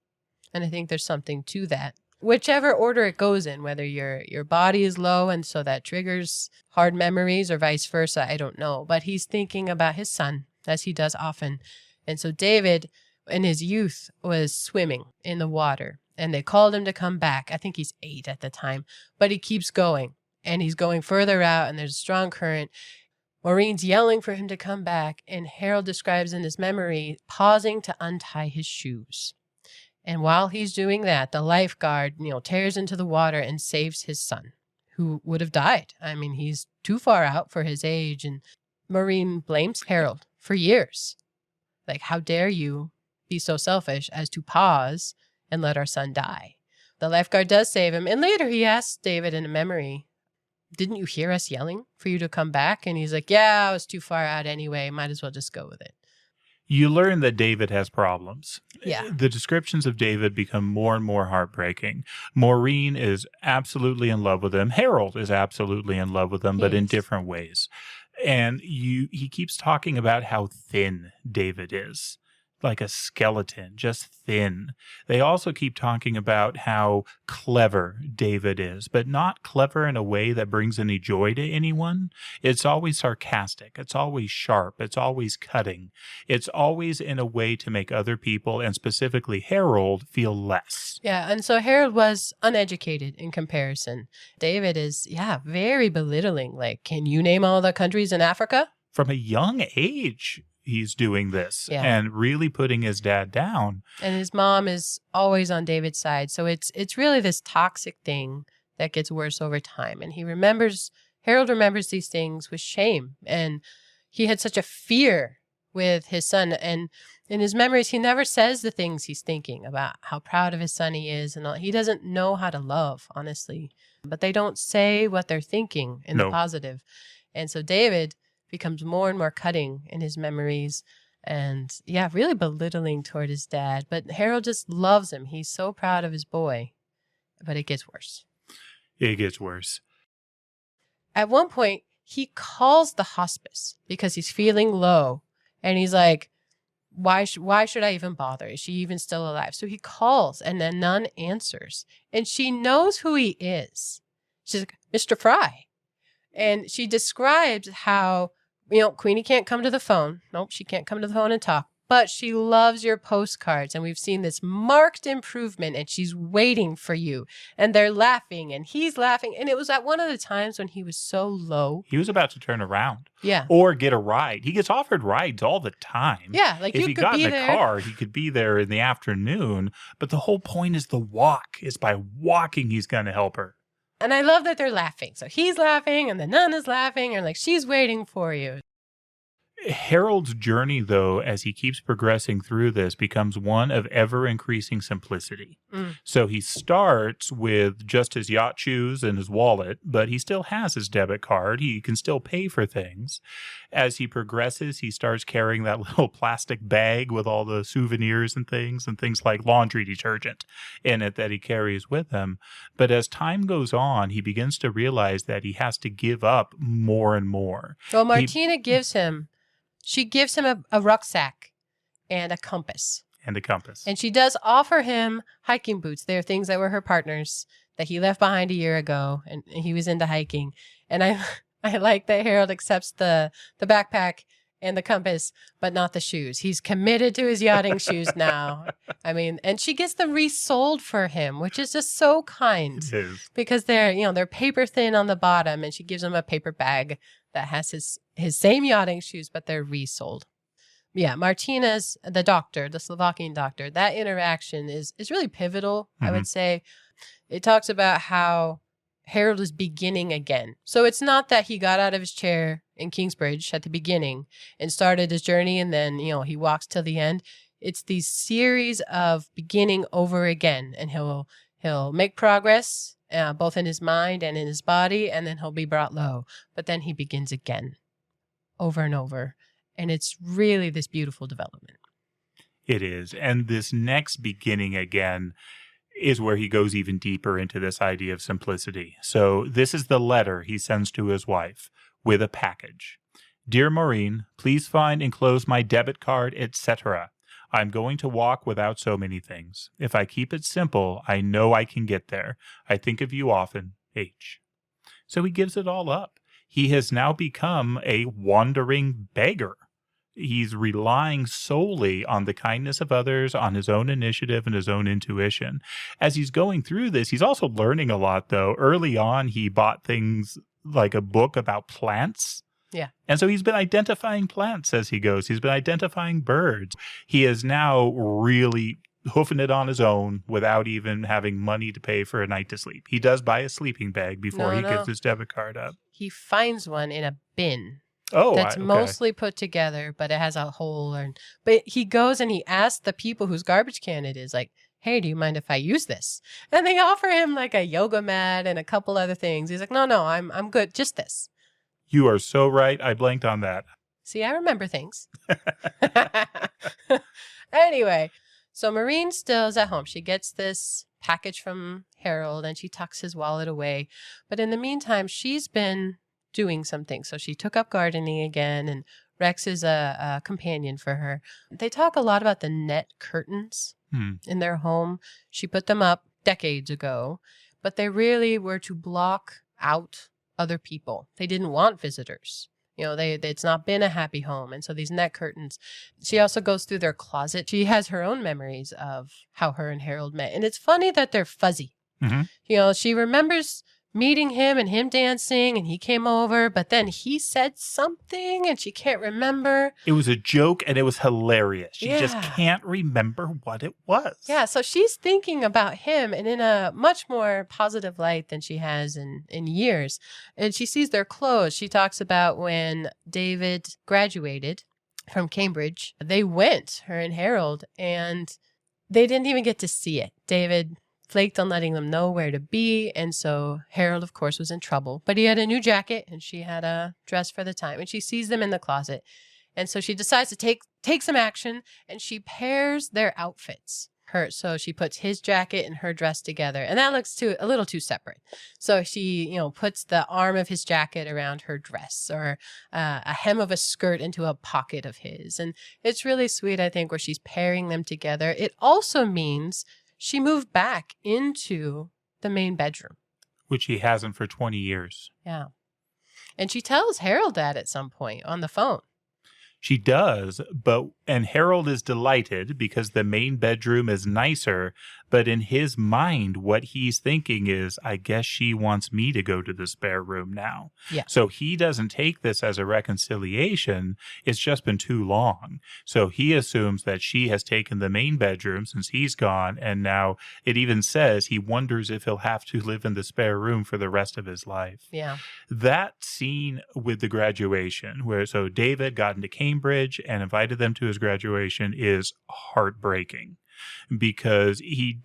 And I think there's something to that. Whichever order it goes in, whether your body is low and so that triggers hard memories or vice versa, I don't know. But he's thinking about his son, as he does often. And so David, in his youth, was swimming in the water. And they called him to come back. I think he's 8 at the time. But he keeps going. And he's going further out, and there's a strong current. Maureen's yelling for him to come back. And Harold describes in his memory pausing to untie his shoes. And while he's doing that, the lifeguard, tears into the water and saves his son, who would have died. I mean, he's too far out for his age. And Maureen blames Harold for years. Like, how dare you be so selfish as to pause and let our son die? The lifeguard does save him. And later he asks David in a memory, didn't you hear us yelling for you to come back? And he's like, yeah, I was too far out anyway. Might as well just go with it. You learn that David has problems. Yeah. The descriptions of David become more and more heartbreaking. Maureen is absolutely in love with him. Harold is absolutely in love with him, but in different ways. And he keeps talking about how thin David is. Like a skeleton, just thin. They also keep talking about how clever David is, but not clever in a way that brings any joy to anyone. It's always sarcastic. It's always sharp. It's always cutting. It's always in a way to make other people, and specifically Harold, feel less. Yeah, and so Harold was uneducated in comparison. David is, very belittling. Like, can you name all the countries in Africa? From a young age, he's doing this and really putting his dad down. And his mom is always on David's side. So it's really this toxic thing that gets worse over time. And Harold remembers these things with shame. And he had such a fear with his son. And in his memories, he never says the things he's thinking about how proud of his son he is. And all. He doesn't know how to love, honestly. But they don't say what they're thinking in the positive. And so David becomes more and more cutting in his memories and really belittling toward his dad. But Harold just loves him. He's so proud of his boy, but it gets worse. It gets worse. At one point, he calls the hospice because he's feeling low. And he's like, why should I even bother? Is she even still alive? So he calls and then none answers. And she knows who he is. She's like, Mr. Fry. And she describes how, Queenie can't come to the phone. Nope, she can't come to the phone and talk. But she loves your postcards. And we've seen this marked improvement. And she's waiting for you. And they're laughing. And he's laughing. And it was at one of the times when he was so low. He was about to turn around. Yeah. Or get a ride. He gets offered rides all the time. Yeah. Like if he got in a car, he could be there in the afternoon. But the whole point is the walk. Is by walking he's going to help her. And I love that they're laughing. So he's laughing and the nun is laughing and like, she's waiting for you. Harold's journey, though, as he keeps progressing through this, becomes one of ever-increasing simplicity. So he starts with just his yacht shoes and his wallet, but he still has his debit card. He can still pay for things. As he progresses, he starts carrying that little plastic bag with all the souvenirs and things like laundry detergent in it that he carries with him. But as time goes on, he begins to realize that he has to give up more and more. Well, Martina gives him a rucksack and a compass. And she does offer him hiking boots. They're things that were her partner's that he left behind a year ago, and he was into hiking. And I like that Harold accepts the backpack and the compass, but not the shoes. He's committed to his yachting shoes now. I mean, and she gets them resold for him, which is just so kind. It is. Because they're paper thin on the bottom, and she gives him a paper bag that has his same yachting shoes, but they're resold. Yeah, Martina's, the Slovakian doctor, that interaction is really pivotal, I would say. It talks about how Harold is beginning again. So it's not that he got out of his chair in Kingsbridge at the beginning and started his journey and then, he walks till the end. It's these series of beginning over again, and he'll make progress both in his mind and in his body, and then he'll be brought low. But then he begins again, over and over. And it's really this beautiful development. It is. And this next beginning again is where he goes even deeper into this idea of simplicity. So this is the letter he sends to his wife with a package. Dear Maureen, please find enclosed my debit card, etc. I'm going to walk without so many things. If I keep it simple, I know I can get there. I think of you often. H. So he gives it all up. He has now become a wandering beggar. He's relying solely on the kindness of others, on his own initiative and his own intuition. As he's going through this, he's also learning a lot, though. Early on, he bought things like a book about plants. Yeah. And so he's been identifying plants as he goes. He's been identifying birds. He is now really hoofing it on his own without even having money to pay for a night to sleep. He does buy a sleeping bag before he gives his debit card up. He finds one in a bin. Oh, that's mostly put together, but it has a hole. But he goes and he asks the people whose garbage can it is, like, hey, do you mind if I use this? And they offer him like a yoga mat and a couple other things. He's like, no, I'm good. Just this. You are so right. I blanked on that. See, I remember things. Anyway, so Maureen still is at home. She gets this package from Harold and she tucks his wallet away. But in the meantime, she's been doing something. So she took up gardening again, and Rex is a companion for her. They talk a lot about the net curtains in their home. She put them up decades ago, but they really were to block out other people. They didn't want visitors. It's not been a happy home. And so these net curtains, she also goes through their closet. She has her own memories of how her and Harold met. And it's funny that they're fuzzy. She remembers meeting him and him dancing, and he came over, but then he said something and she can't remember. It was a joke and it was hilarious. She just can't remember what it was. Yeah, so she's thinking about him and in a much more positive light than she has in years. And she sees their clothes. She talks about when David graduated from Cambridge, they went, her and Harold, and they didn't even get to see it. David flaked on letting them know where to be, and so Harold, of course, was in trouble. But he had a new jacket, and she had a dress for the time, and she sees them in the closet. And so she decides to take some action, and she pairs their outfits. So she puts his jacket and her dress together, and that looks a little too separate. So she, puts the arm of his jacket around her dress, or a hem of a skirt into a pocket of his. And it's really sweet, I think, where she's pairing them together. It also means she moved back into the main bedroom, which he hasn't for 20 years. Yeah. And she tells Harold that at some point on the phone. She does, and Harold is delighted because the main bedroom is nicer, but in his mind, what he's thinking is, I guess she wants me to go to the spare room now. Yeah. So he doesn't take this as a reconciliation. It's just been too long. So he assumes that she has taken the main bedroom since he's gone, and now it even says he wonders if he'll have to live in the spare room for the rest of his life. Yeah. That scene with the graduation, so David got into Cambridge and invited them to his graduation, is heartbreaking because he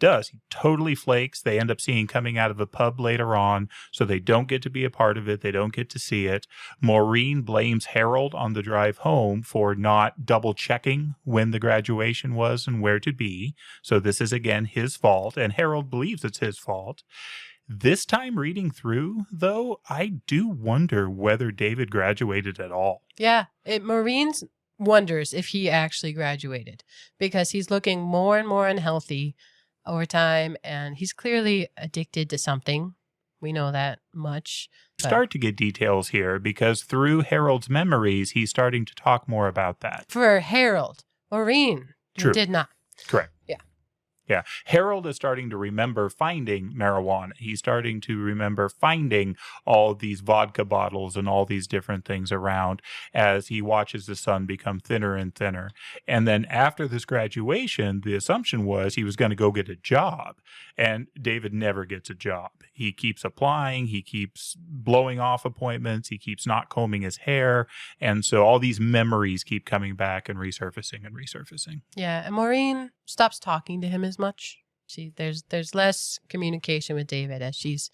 totally flakes. They end up seeing coming out of a pub later on, so they don't get to be a part of it. They don't get to see it. Maureen blames Harold on the drive home for not double checking when the graduation was and where to be. So this is again his fault, and Harold believes it's his fault. This time reading through, though, I do wonder whether David graduated at all. Yeah, Maureen wonders if he actually graduated because he's looking more and more unhealthy over time, and he's clearly addicted to something. We know that much. Start to get details here because through Harold's memories, he's starting to talk more about that. For Harold, Maureen did not. Correct. Yeah. Harold is starting to remember finding marijuana. He's starting to remember finding all these vodka bottles and all these different things around as he watches the sun become thinner and thinner. And then after this graduation, the assumption was he was going to go get a job. And David never gets a job. He keeps applying. He keeps blowing off appointments. He keeps not combing his hair. And so all these memories keep coming back and resurfacing and resurfacing. Yeah. And Maureen stops talking to him as much. There's less communication with David as she's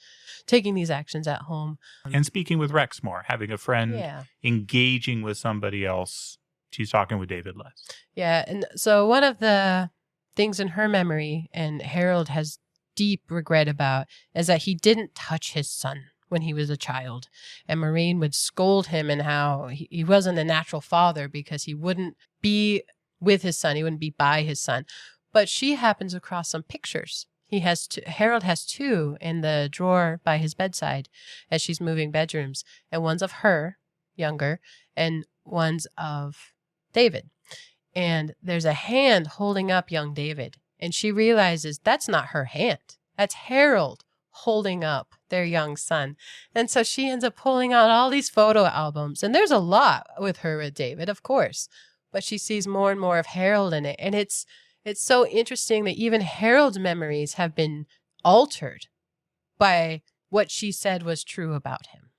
taking these actions at home. And speaking with Rex more, having a friend, engaging with somebody else. She's talking with David less. Yeah. And so one of the things in her memory, and Harold has deep regret about, is that he didn't touch his son when he was a child. And Maureen would scold him and how he wasn't a natural father because he wouldn't be with his son. He wouldn't be by his son. But she happens across some pictures. Harold has two in the drawer by his bedside as she's moving bedrooms. And one's of her, younger, and one's of David. And there's a hand holding up young David. And she realizes that's not her hand. That's Harold holding up their young son. And so she ends up pulling out all these photo albums. And there's a lot with her with David, of course. But she sees more and more of Harold in it. And it's so interesting that even Harold's memories have been altered by what she said was true about him.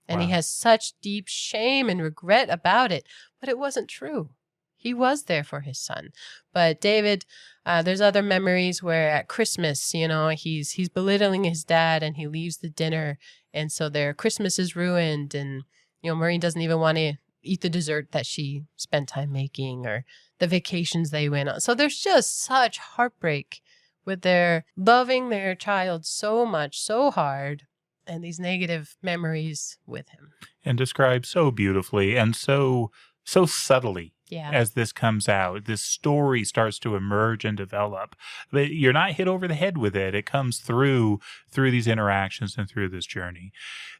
And He has such deep shame and regret about it. But it wasn't true. He was there for his son. But David, there's other memories where at Christmas, he's belittling his dad and he leaves the dinner. And so their Christmas is ruined. And, Maureen doesn't even want to eat the dessert that she spent time making or the vacations they went on. So there's just such heartbreak with their loving their child so much, so hard, and these negative memories with him. And described so beautifully and so subtly. Yeah. As this comes out, this story starts to emerge and develop. But you're not hit over the head with it. It comes through these interactions and through this journey.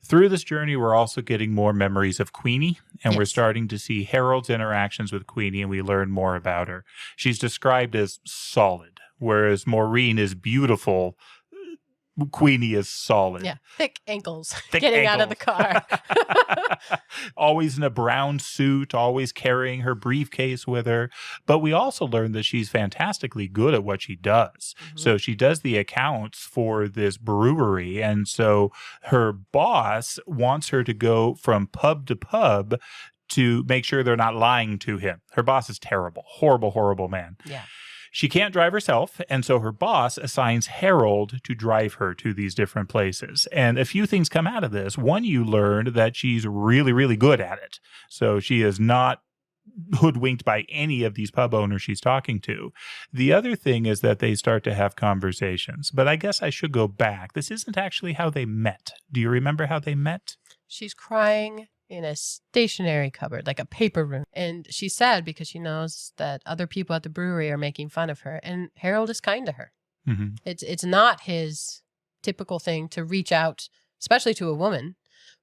Through this journey, we're also getting more memories of Queenie, and we're starting to see Harold's interactions with Queenie, and we learn more about her. She's described as solid, whereas Maureen is beautiful. Queenie is solid. Yeah, thick ankles getting out of the car. Always in a brown suit, always carrying her briefcase with her. But we also learned that she's fantastically good at what she does. Mm-hmm. So she does the accounts for this brewery. And so her boss wants her to go from pub to pub to make sure they're not lying to him. Her boss is terrible, horrible, horrible man. Yeah. She can't drive herself, and so her boss assigns Harold to drive her to these different places. And a few things come out of this. One, you learned that she's really, really good at it. So she is not hoodwinked by any of these pub owners she's talking to. The other thing is that they start to have conversations. But I guess I should go back. This isn't actually how they met. Do you remember how they met? She's crying in a stationery cupboard, like a paper room. And she's sad because she knows that other people at the brewery are making fun of her. And Harold is kind to her. Mm-hmm. It's not his typical thing to reach out, especially to a woman.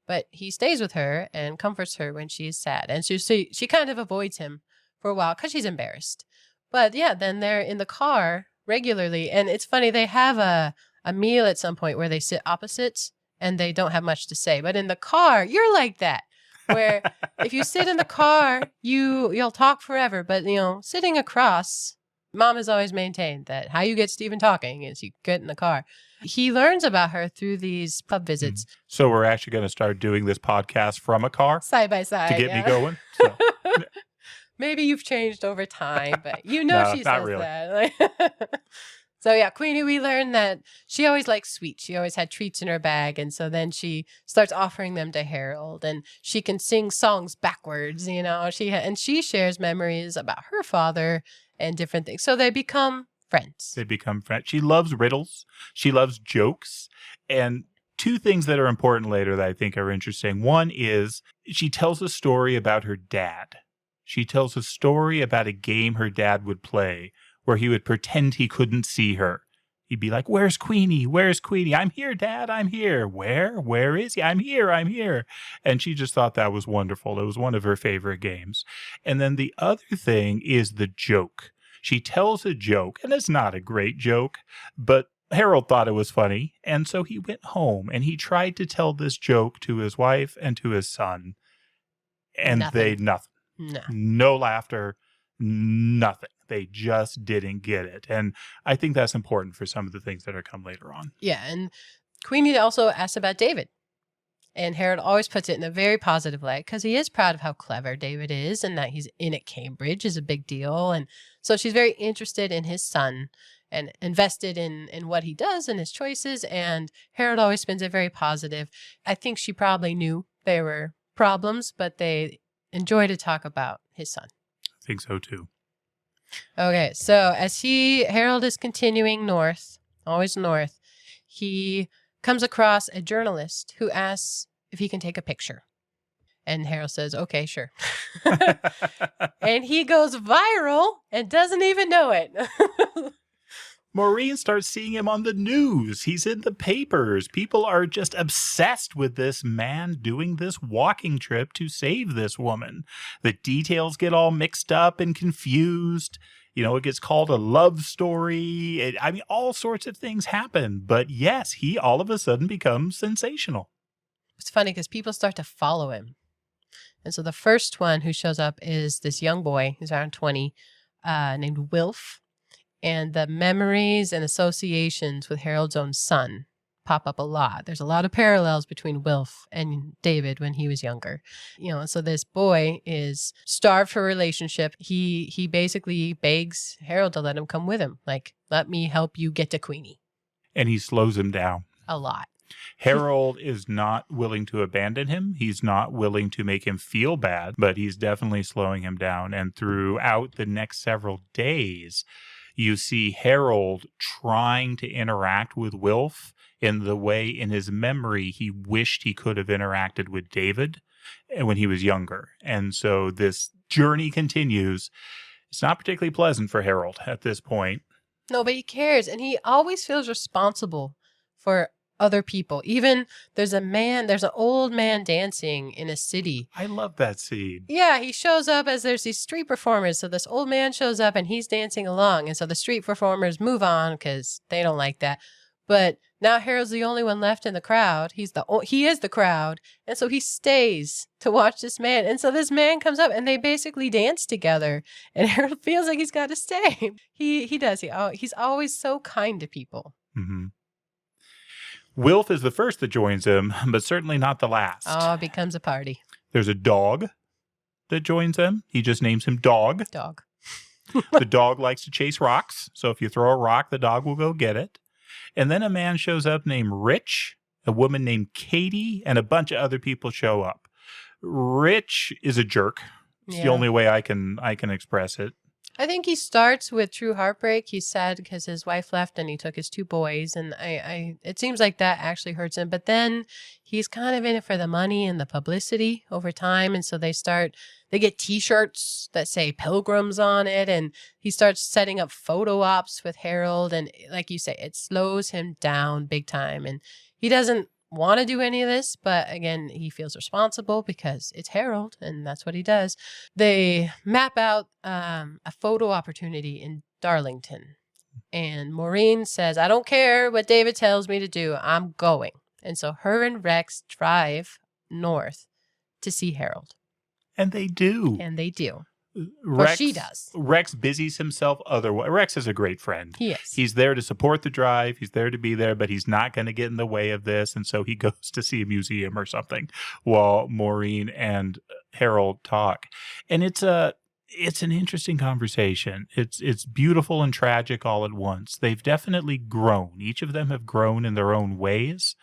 But he stays with her and comforts her when she is sad. And she kind of avoids him for a while because she's embarrassed. But yeah, then they're in the car regularly. And it's funny, they have a meal at some point where they sit opposites and they don't have much to say. But in the car, you're like that. Where if you sit in the car, you'll talk forever. But, sitting across, Mom has always maintained that how you get Stephen talking is you get in the car. He learns about her through these pub visits. So we're actually going to start doing this podcast from a car? Side by side. To get me going? So. Maybe you've changed over time, but no, she says really. that. So yeah, Queenie, we learned that she always liked sweets. She always had treats in her bag. And so then she starts offering them to Harold, and she can sing songs backwards, and she shares memories about her father and different things. So they become friends. She loves riddles. She loves jokes. And two things that are important later that I think are interesting. One is she tells a story about her dad. She tells a story about a game her dad would play where he would pretend he couldn't see her. He'd be like, "Where's Queenie? Where's Queenie? I'm here, Dad. I'm here. Where? Where is he? I'm here. I'm here." And she just thought that was wonderful. It was one of her favorite games. And then the other thing is the joke. She tells a joke, and it's not a great joke, but Harold thought it was funny. And so he went home and he tried to tell this joke to his wife and to his son. And nothing. No laughter, nothing. They just didn't get it. And I think that's important for some of the things that are come later on. Yeah. And Queenie also asked about David. And Harold always puts it in a very positive light because he is proud of how clever David is and that he's in at Cambridge is a big deal. And so she's very interested in his son and invested in what he does and his choices. And Harold always spins it very positive. I think she probably knew there were problems, but they enjoy to talk about his son. I think so too. Okay, so as Harold is continuing north, always north, he comes across a journalist who asks if he can take a picture. And Harold says, "Okay, sure." And he goes viral and doesn't even know it. Maureen starts seeing him on the news. He's in the papers. People are just obsessed with this man doing this walking trip to save this woman. The details get all mixed up and confused. It gets called a love story. All sorts of things happen. But yes, he all of a sudden becomes sensational. It's funny because people start to follow him. And so the first one who shows up is this young boy, he's around 20, named Wilf. And the memories and associations with Harold's own son pop up a lot. There's a lot of parallels between Wilf and David when he was younger. So this boy is starved for a relationship. He basically begs Harold to let him come with him. Like, let me help you get to Queenie. And he slows him down. A lot. Harold is not willing to abandon him. He's not willing to make him feel bad, but he's definitely slowing him down. And throughout the next several days, you see Harold trying to interact with Wilf in the way in his memory he wished he could have interacted with David when he was younger. And so this journey continues. It's not particularly pleasant for Harold at this point. No, but he cares. And he always feels responsible for other people. Even there's an old man dancing in a city. I love that scene. Yeah, he shows up as there's these street performers. So this old man shows up and he's dancing along. And so the street performers move on because they don't like that. But now Harold's the only one left in the crowd. He is the crowd. And so he stays to watch this man. And so this man comes up and they basically dance together. And Harold feels like he's got to stay. He does. He's always so kind to people. Mm-hmm. Wilf is the first that joins him, but certainly not the last. Oh, it becomes a party. There's a dog that joins him. He just names him Dog. Dog. The dog likes to chase rocks. So if you throw a rock, the dog will go get it. And then a man shows up named Rich, a woman named Katie, and a bunch of other people show up. Rich is a jerk. It's the only way I can express it. I think he starts with true heartbreak. He's sad because his wife left and he took his 2 boys. And it seems like that actually hurts him. But then he's kind of in it for the money and the publicity over time. And so they get T-shirts that say Pilgrims on it. And he starts setting up photo ops with Harold. And like you say, it slows him down big time. And he doesn't want to do any of this, but again, he feels responsible because it's Harold and that's what he does. They map out a photo opportunity in Darlington, and Maureen says, I don't care what David tells me to do, I'm going. And so her and Rex drive north to see Harold. And they do. Or she does. Rex busies himself otherwise. Rex is a great friend. He is. He's there to support the drive. He's there to be there, but he's not going to get in the way of this. And so he goes to see a museum or something while Maureen and Harold talk. And it's an interesting conversation. It's beautiful and tragic all at once. They've definitely grown. Each of them have grown in their own ways,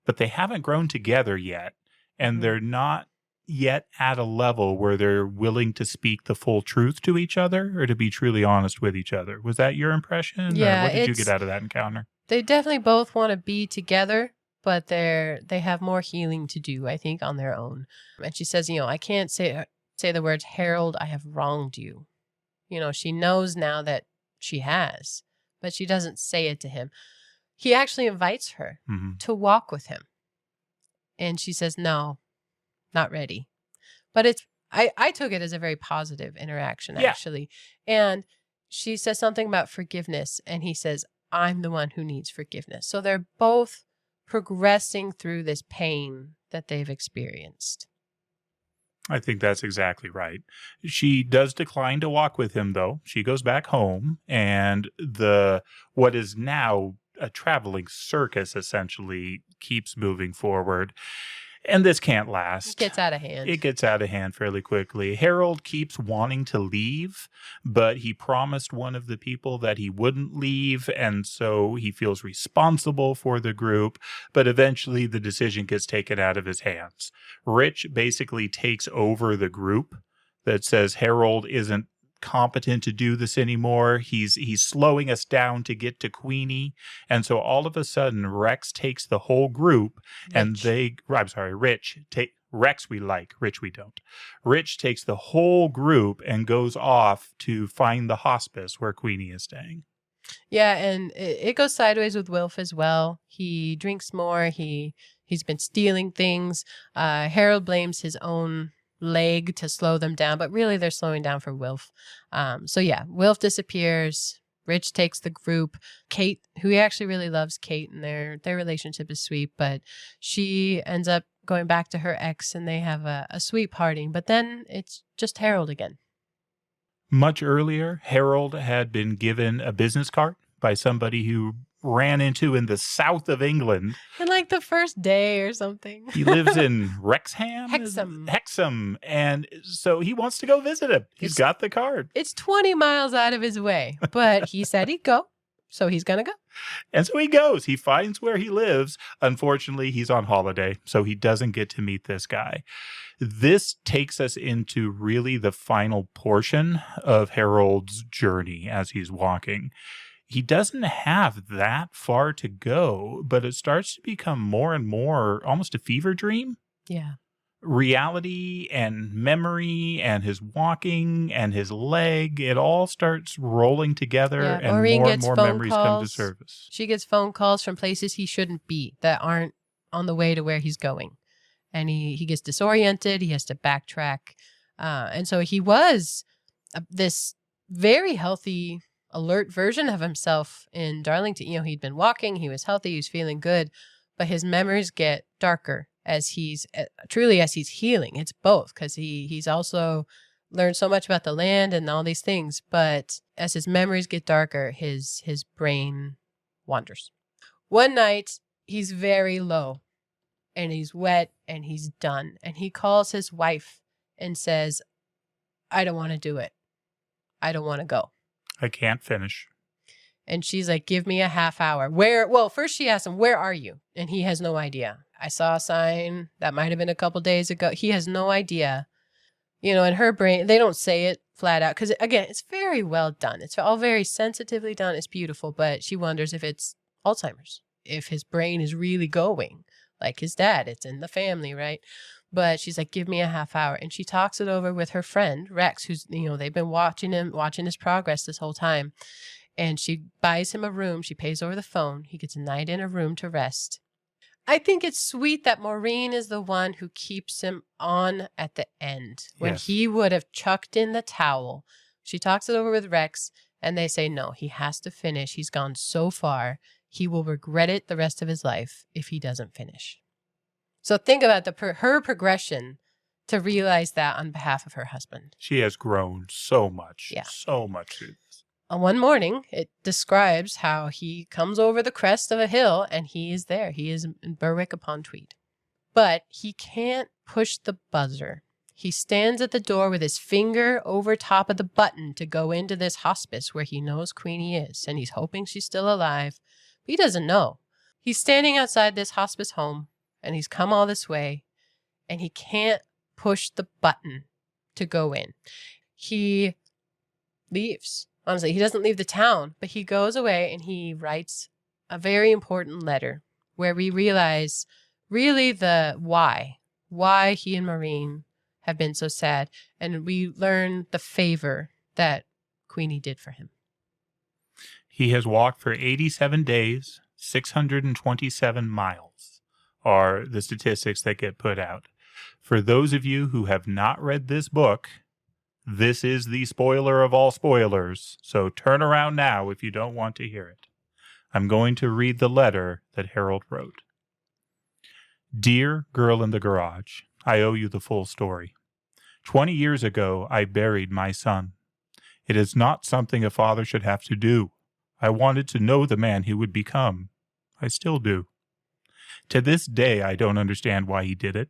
but they haven't grown together yet. And they're not yet at a level where they're willing to speak the full truth to each other or to be truly honest with each other. Was that your impression? Yeah. Or what did you get out of that encounter? They definitely both want to be together, but they have more healing to do, I think, on their own. And she says, I can't say the words, Harold, I have wronged you. She knows now that she has, but she doesn't say it to him. He actually invites her to walk with him. And she says, no, not ready. But I took it as a very positive interaction, actually. And she says something about forgiveness, and he says, I'm the one who needs forgiveness. So they're both progressing through this pain that they've experienced. I think that's exactly right. She does decline to walk with him, though. She goes back home, and what is now a traveling circus essentially keeps moving forward. And this can't last. It gets out of hand. It gets out of hand fairly quickly. Harold keeps wanting to leave, but he promised one of the people that he wouldn't leave, and so he feels responsible for the group, but eventually the decision gets taken out of his hands. Rich basically takes over the group that says Harold isn't competent to do this anymore. He's slowing us down to get to Queenie. And so all of a sudden, Rex takes the whole group Rex we like, Rich we don't. Rich takes the whole group and goes off to find the hospice where Queenie is staying. Yeah, and it goes sideways with Wilf as well. He drinks more. He's been stealing things. Harold blames his own leg to slow them down, but really they're slowing down for Wilf. Wilf disappears. Rich takes the group. Kate, who he actually really loves Kate, and their relationship is sweet, but she ends up going back to her ex, and they have a sweet parting. But then it's just Harold again. Much earlier, Harold had been given a business card by somebody who ran into in the south of England. In like the first day or something. He lives in Wrexham? Hexham. And so he wants to go visit him. He's got the card. It's 20 miles out of his way, but he said he'd go. So he's going to go. And so he goes. He finds where he lives. Unfortunately, he's on holiday, so he doesn't get to meet this guy. This takes us into really the final portion of Harold's journey as he's walking. He doesn't have that far to go, but it starts to become more and more almost a fever dream. Yeah. Reality and memory and his walking and his leg, it all starts rolling together, and Maureen more and gets more phone memories calls. come to surface. She gets phone calls from places he shouldn't be that aren't on the way to where he's going. And he gets disoriented. He has to backtrack. And so he was this very healthy, alert version of himself in Darlington. He'd been walking. He was healthy. He was feeling good. But his memories get darker as he's healing. It's both, because he's also learned so much about the land and all these things. But as his memories get darker, his brain wanders. One night, he's very low and he's wet and he's done. And he calls his wife and says, I don't want to do it. I don't want to go. I can't finish. And she's like, give me a half hour. First she asks him, where are you? And he has no idea. I saw a sign that might have been a couple days ago. He has no idea. In her brain, they don't say it flat out because, again, it's very well done. It's all very sensitively done. It's beautiful, but she wonders if it's Alzheimer's, if his brain is really going like his dad. It's in the family, right? But she's like, give me a half hour. And she talks it over with her friend, Rex, who's, they've been watching his progress this whole time. And she buys him a room. She pays over the phone. He gets a night in a room to rest. I think it's sweet that Maureen is the one who keeps him on at the end when he would have chucked in the towel. She talks it over with Rex and they say, no, he has to finish. He's gone so far. He will regret it the rest of his life if he doesn't finish. So think about her progression to realize that on behalf of her husband. She has grown so much. Yeah. So much through this. One morning, it describes how he comes over the crest of a hill and he is there. He is in Berwick-upon-Tweed. But he can't push the buzzer. He stands at the door with his finger over top of the button to go into this hospice where he knows Queenie is. And he's hoping she's still alive. But he doesn't know. He's standing outside this hospice home and he's come all this way and he can't push the button to go in. He leaves. Honestly, he doesn't leave the town, but he goes away and he writes a very important letter where we realize really the why he and Maureen have been so sad. And we learn the favor that Queenie did for him. He has walked for 87 days, 627 miles are the statistics that get put out. For those of you who have not read this book, this is the spoiler of all spoilers, so turn around now if you don't want to hear it. I'm going to read the letter that Harold wrote. Dear girl in the garage, I owe you the full story. 20 years ago, I buried my son. It is not something a father should have to do. I wanted to know the man he would become. I still do. To this day, I don't understand why he did it.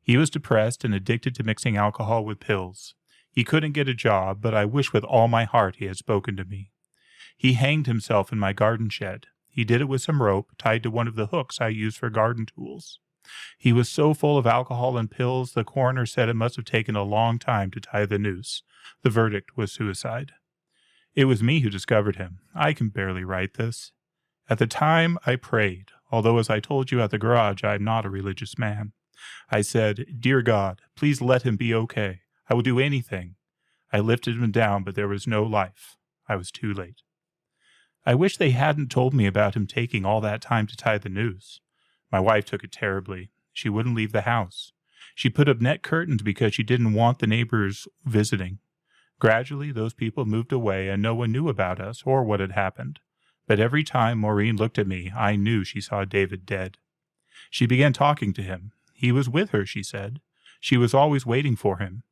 He was depressed and addicted to mixing alcohol with pills. He couldn't get a job, but I wish with all my heart he had spoken to me. He hanged himself in my garden shed. He did it with some rope tied to one of the hooks I use for garden tools. He was so full of alcohol and pills, the coroner said it must have taken a long time to tie the noose. The verdict was suicide. It was me who discovered him. I can barely write this. At the time, I prayed, although as I told you at the garage, I am not a religious man. I said, Dear God, please let him be okay. I will do anything. I lifted him down, but there was no life. I was too late. I wish they hadn't told me about him taking all that time to tie the noose. My wife took it terribly. She wouldn't leave the house. She put up net curtains because she didn't want the neighbors visiting. Gradually, those people moved away and no one knew about us or what had happened. But every time Maureen looked at me, I knew she saw David dead. She began talking to him. He was with her, she said. She was always waiting for him.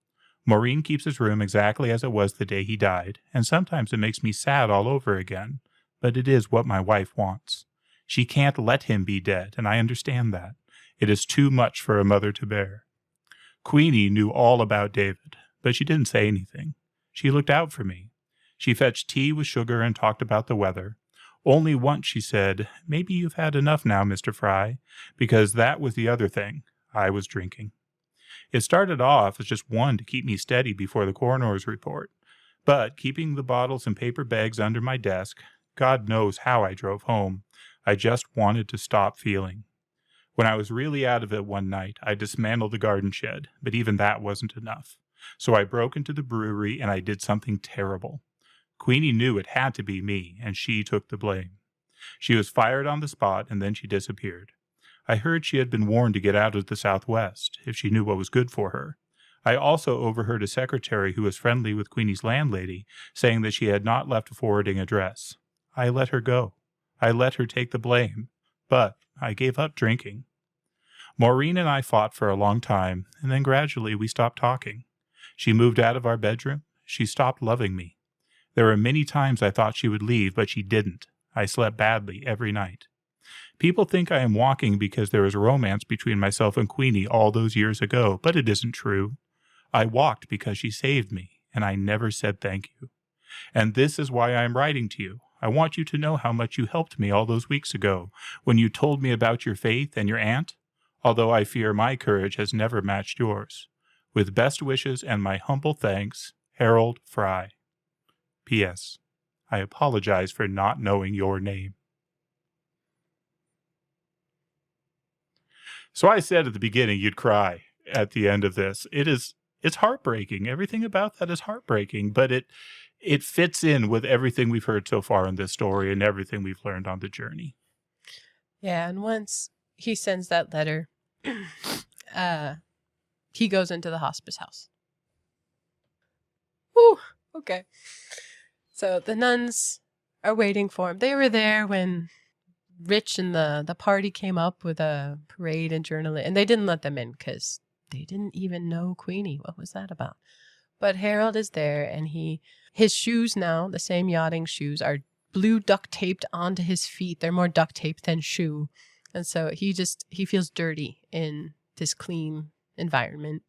Maureen keeps his room exactly as it was the day he died, and sometimes it makes me sad all over again, but it is what my wife wants. She can't let him be dead, and I understand that. It is too much for a mother to bear. Queenie knew all about David, but she didn't say anything. She looked out for me. She fetched tea with sugar and talked about the weather. Only once she said, Maybe you've had enough now, Mr. Fry, because that was the other thing. I was drinking. It started off as just one to keep me steady before the coroner's report, but keeping the bottles and paper bags under my desk, God knows how I drove home. I just wanted to stop feeling. When I was really out of it one night, I dismantled the garden shed, but even that wasn't enough. So I broke into the brewery and I did something terrible. Queenie knew it had to be me, and she took the blame. She was fired on the spot, and then she disappeared. I heard she had been warned to get out of the Southwest, if she knew what was good for her. I also overheard a secretary who was friendly with Queenie's landlady saying that she had not left a forwarding address. I let her go. I let her take the blame, but I gave up drinking. Maureen and I fought for a long time, and then gradually we stopped talking. She moved out of our bedroom. She stopped loving me. There were many times I thought she would leave, but she didn't. I slept badly every night. People think I am walking because there was romance between myself and Queenie all those years ago, but it isn't true. I walked because she saved me, and I never said thank you. And this is why I am writing to you. I want you to know how much you helped me all those weeks ago when you told me about your faith and your aunt, although I fear my courage has never matched yours. With best wishes and my humble thanks, Harold Fry. P.S. I apologize for not knowing your name. So I said at the beginning you'd cry at the end of this. It's heartbreaking. Everything about that is heartbreaking, but it fits in with everything we've heard so far in this story and everything we've learned on the journey. Yeah, and once he sends that letter, he goes into the hospice house. Whew, okay. So the nuns are waiting for him. They were there when Rich and the party came up with a parade and journaling, and they didn't let them in because they didn't even know Queenie. What was that about? But Harold is there, and his shoes now, the same yachting shoes, are blue duct taped onto his feet. They're more duct tape than shoe. And so he feels dirty in this clean environment.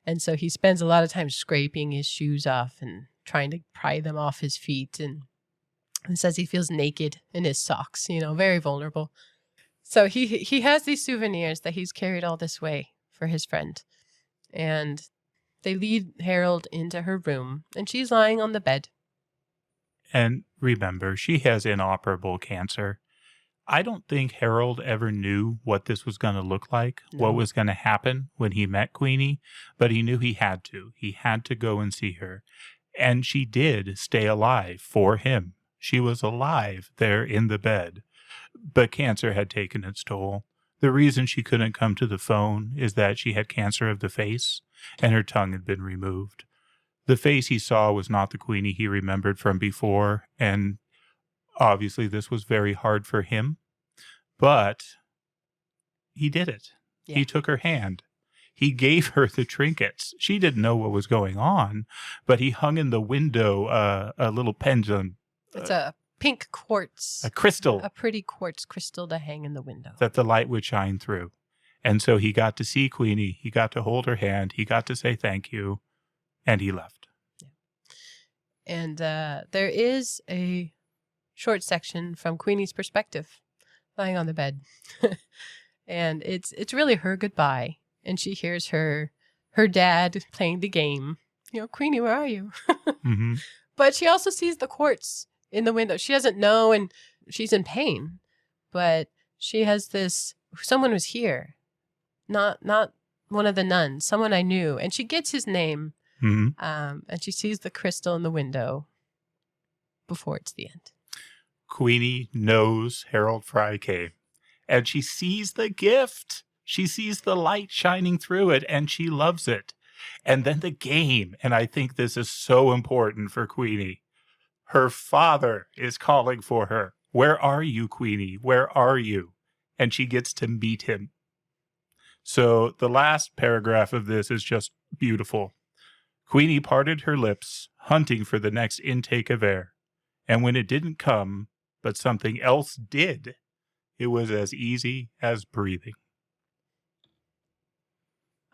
And so he spends a lot of time scraping his shoes off and trying to pry them off his feet, and says he feels naked in his socks, very vulnerable. So he has these souvenirs that he's carried all this way for his friend. And they lead Harold into her room, and she's lying on the bed. And remember, she has inoperable cancer. I don't think Harold ever knew what this was going to look like, what was going to happen when he met Queenie, but he knew he had to. He had to go and see her. And she did stay alive for him. She was alive there in the bed, but cancer had taken its toll. The reason she couldn't come to the phone is that she had cancer of the face and her tongue had been removed. The face he saw was not the Queenie he remembered from before, and obviously this was very hard for him, but he did it. Yeah. He took her hand. He gave her the trinkets. She didn't know what was going on, but he hung in the window a little pendulum. It's a pink quartz. A crystal. A pretty quartz crystal to hang in the window. That the light would shine through. And so he got to see Queenie. He got to hold her hand. He got to say thank you. And he left. Yeah. And there is a short section from Queenie's perspective, lying on the bed. And it's really her goodbye. And she hears her dad playing the game. Queenie, where are you? Mm-hmm. But she also sees the quartz in the window. She doesn't know, and she's in pain. But she has this, someone was here. Not one of the nuns, someone I knew. And she gets his name. Mm-hmm. And she sees the crystal in the window before it's the end. Queenie knows Harold Fry came. And she sees the gift. She sees the light shining through it, and she loves it. And then the game, and I think this is so important for Queenie. Her father is calling for her. Where are you, Queenie? Where are you? And she gets to meet him. So the last paragraph of this is just beautiful. Queenie parted her lips, hunting for the next intake of air. And when it didn't come, but something else did, it was as easy as breathing.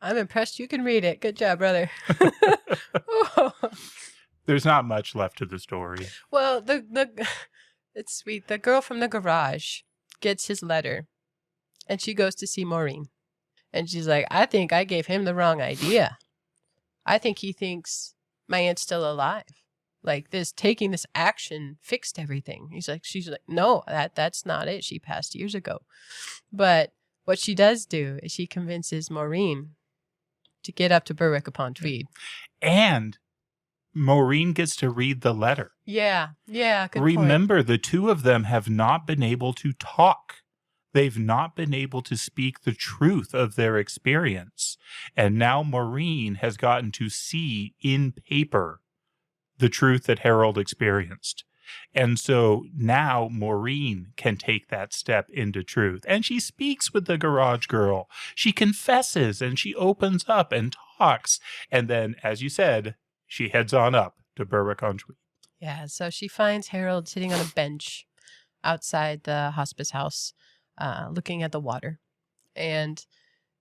I'm impressed you can read it. Good job, brother. There's not much left to the story. Well, it's sweet. The girl from the garage gets his letter, and she goes to see Maureen. And she's like, I think I gave him the wrong idea. I think he thinks my aunt's still alive. Like taking this action fixed everything. She's like, no, that's not it. She passed years ago. But what she does do is she convinces Maureen to get up to Berwick-upon-Tweed. And Maureen gets to read the letter. Yeah, good Remember, point. The two of them have not been able to talk. They've not been able to speak the truth of their experience. And now Maureen has gotten to see in paper the truth that Harold experienced. And so now Maureen can take that step into truth. And she speaks with the garage girl. She confesses and she opens up and talks. And then, as you said, she heads on up to Berwick-on-Tweed. Yeah, so she finds Harold sitting on a bench outside the hospice house, looking at the water. And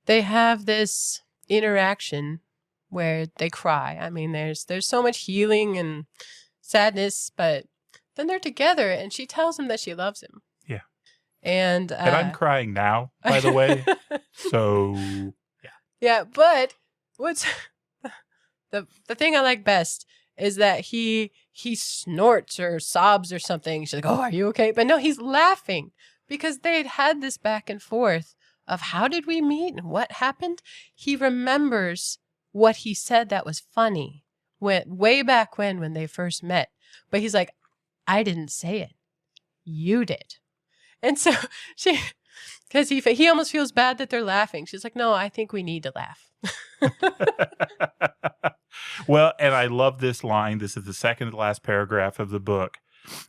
they have this interaction where they cry. I mean, there's so much healing and sadness, but then they're together, and she tells him that she loves him. Yeah. And I'm crying now, by the way. So, yeah. Yeah, but what's the thing I like best is that he snorts or sobs or something. She's like, "Oh, are you okay?" But no, he's laughing because they'd had this back and forth of how did we meet and what happened. He remembers what he said that was funny way back when they first met. But he's like, "I didn't say it. You did." And so because he almost feels bad that they're laughing. She's like, "No, I think we need to laugh." Well, and I love this line. This is the second to last paragraph of the book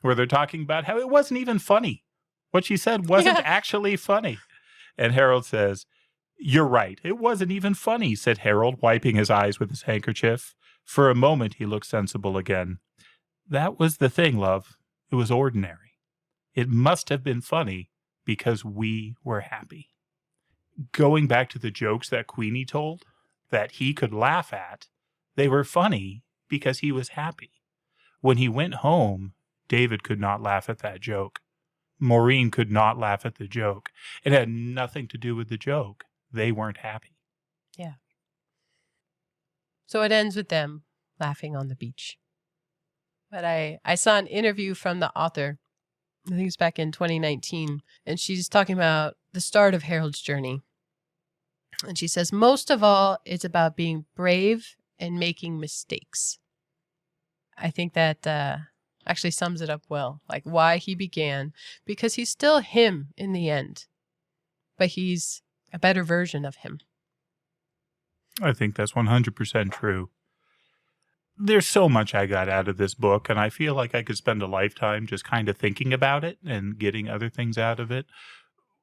where they're talking about how it wasn't even funny. What she said wasn't actually funny. And Harold says, "You're right. It wasn't even funny," said Harold, wiping his eyes with his handkerchief. For a moment, he looked sensible again. "That was the thing, love. It was ordinary. It must have been funny because we were happy." Going back to the jokes that Queenie told that he could laugh at, they were funny because he was happy. When he went home, David could not laugh at that joke. Maureen could not laugh at the joke. It had nothing to do with the joke. They weren't happy. Yeah. So it ends with them laughing on the beach. But I saw an interview from the author, I think it's back in 2019, and she's talking about the start of Harold's journey. And she says, most of all, it's about being brave and making mistakes. I think that actually sums it up well, like why he began, because he's still him in the end, but he's a better version of him. I think that's 100% true. There's so much I got out of this book, and I feel like I could spend a lifetime just kind of thinking about it and getting other things out of it.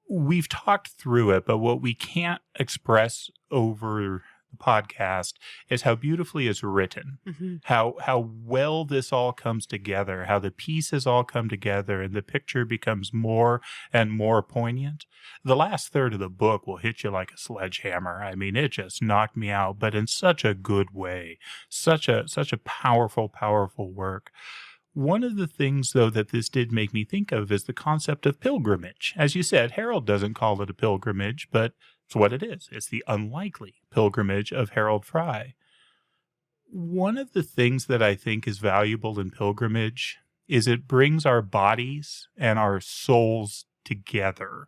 We've talked through it, but what we can't express over the podcast is how beautifully it's written, how well this all comes together, how the pieces all come together and the picture becomes more and more poignant. The last third of the book will hit you like a sledgehammer. I mean, it just knocked me out, but in such a good way. Such a powerful, powerful work. One of the things, though, that this did make me think of is the concept of pilgrimage. As you said, Harold doesn't call it a pilgrimage, but it's what it is. It's the unlikely pilgrimage of Harold Fry. One of the things that I think is valuable in pilgrimage is it brings our bodies and our souls together.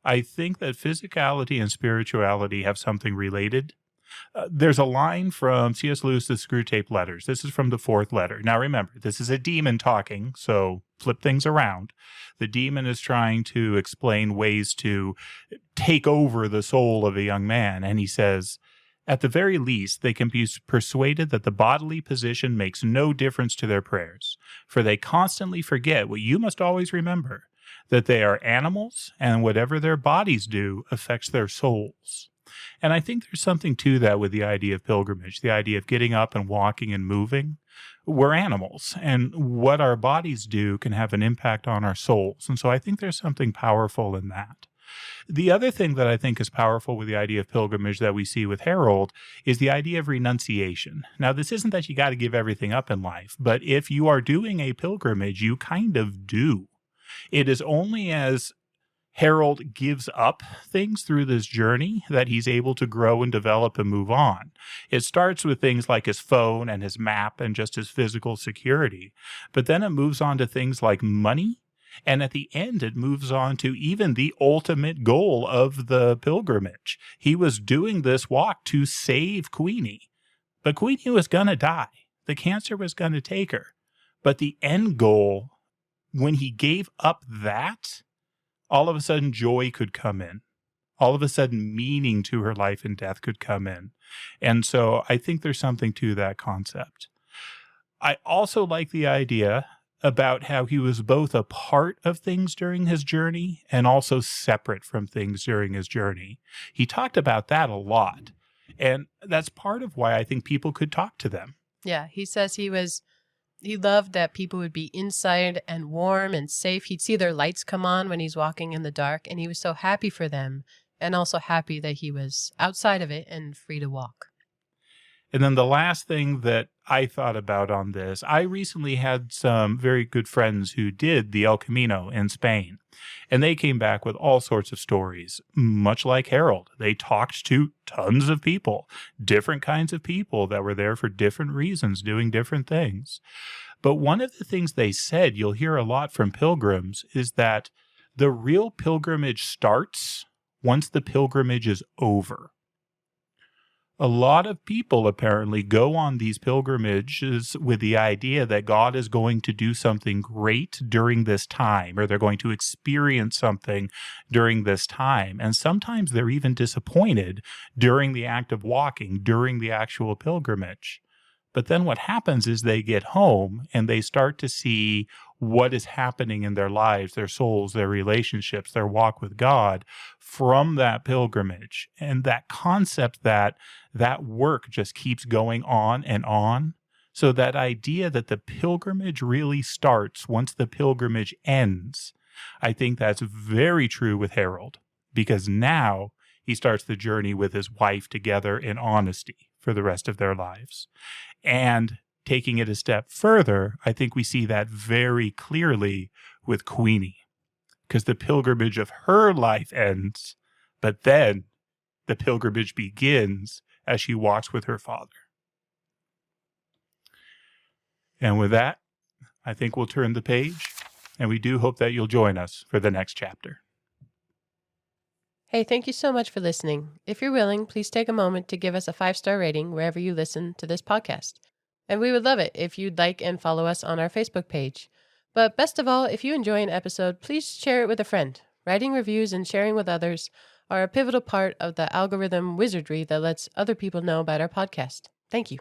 I think that physicality and spirituality have something related. There's a line from C.S. Lewis's Screwtape Letters. This is from the fourth letter. Now remember, this is a demon talking, so flip things around. The demon is trying to explain ways to take over the soul of a young man, and he says, "At the very least, they can be persuaded that the bodily position makes no difference to their prayers, for they constantly forget what you must always remember, that they are animals, and whatever their bodies do affects their souls." And I think there's something to that with the idea of pilgrimage, the idea of getting up and walking and moving. We're animals, and what our bodies do can have an impact on our souls. And so I think there's something powerful in that. The other thing that I think is powerful with the idea of pilgrimage that we see with Harold is the idea of renunciation. Now, this isn't that you got to give everything up in life, but if you are doing a pilgrimage, you kind of do. It is only as Harold gives up things through this journey that he's able to grow and develop and move on. It starts with things like his phone and his map and just his physical security. But then it moves on to things like money. And at the end, it moves on to even the ultimate goal of the pilgrimage. He was doing this walk to save Queenie. But Queenie was going to die. The cancer was going to take her. But the end goal, when he gave up that, all of a sudden joy could come in. All of a sudden meaning to her life and death could come in. And so I think there's something to that concept. I also like the idea about how he was both a part of things during his journey and also separate from things during his journey. He talked about that a lot. And that's part of why I think people could talk to them. Yeah, he says he loved that people would be inside and warm and safe. He'd see their lights come on when he's walking in the dark, and he was so happy for them and also happy that he was outside of it and free to walk. And then the last thing that I thought about on this, I recently had some very good friends who did the El Camino in Spain, and they came back with all sorts of stories, much like Harold. They talked to tons of people, different kinds of people that were there for different reasons, doing different things. But one of the things they said, you'll hear a lot from pilgrims, is that the real pilgrimage starts once the pilgrimage is over. A lot of people apparently go on these pilgrimages with the idea that God is going to do something great during this time, or they're going to experience something during this time. And sometimes they're even disappointed during the act of walking, during the actual pilgrimage. But then what happens is they get home and they start to see what is happening in their lives, their souls, their relationships, their walk with God from that pilgrimage. And that concept that work just keeps going on. So that idea that the pilgrimage really starts once the pilgrimage ends, I think that's very true with Harold, because now he starts the journey with his wife together in honesty for the rest of their lives. And taking it a step further, I think we see that very clearly with Queenie, because the pilgrimage of her life ends, but then the pilgrimage begins as she walks with her father. And with that, I think we'll turn the page, and we do hope that you'll join us for the next chapter. Hey, thank you so much for listening. If you're willing, please take a moment to give us a 5-star rating wherever you listen to this podcast. And we would love it if you'd like and follow us on our Facebook page. But best of all, if you enjoy an episode, please share it with a friend. Writing reviews and sharing with others are a pivotal part of the algorithm wizardry that lets other people know about our podcast. Thank you.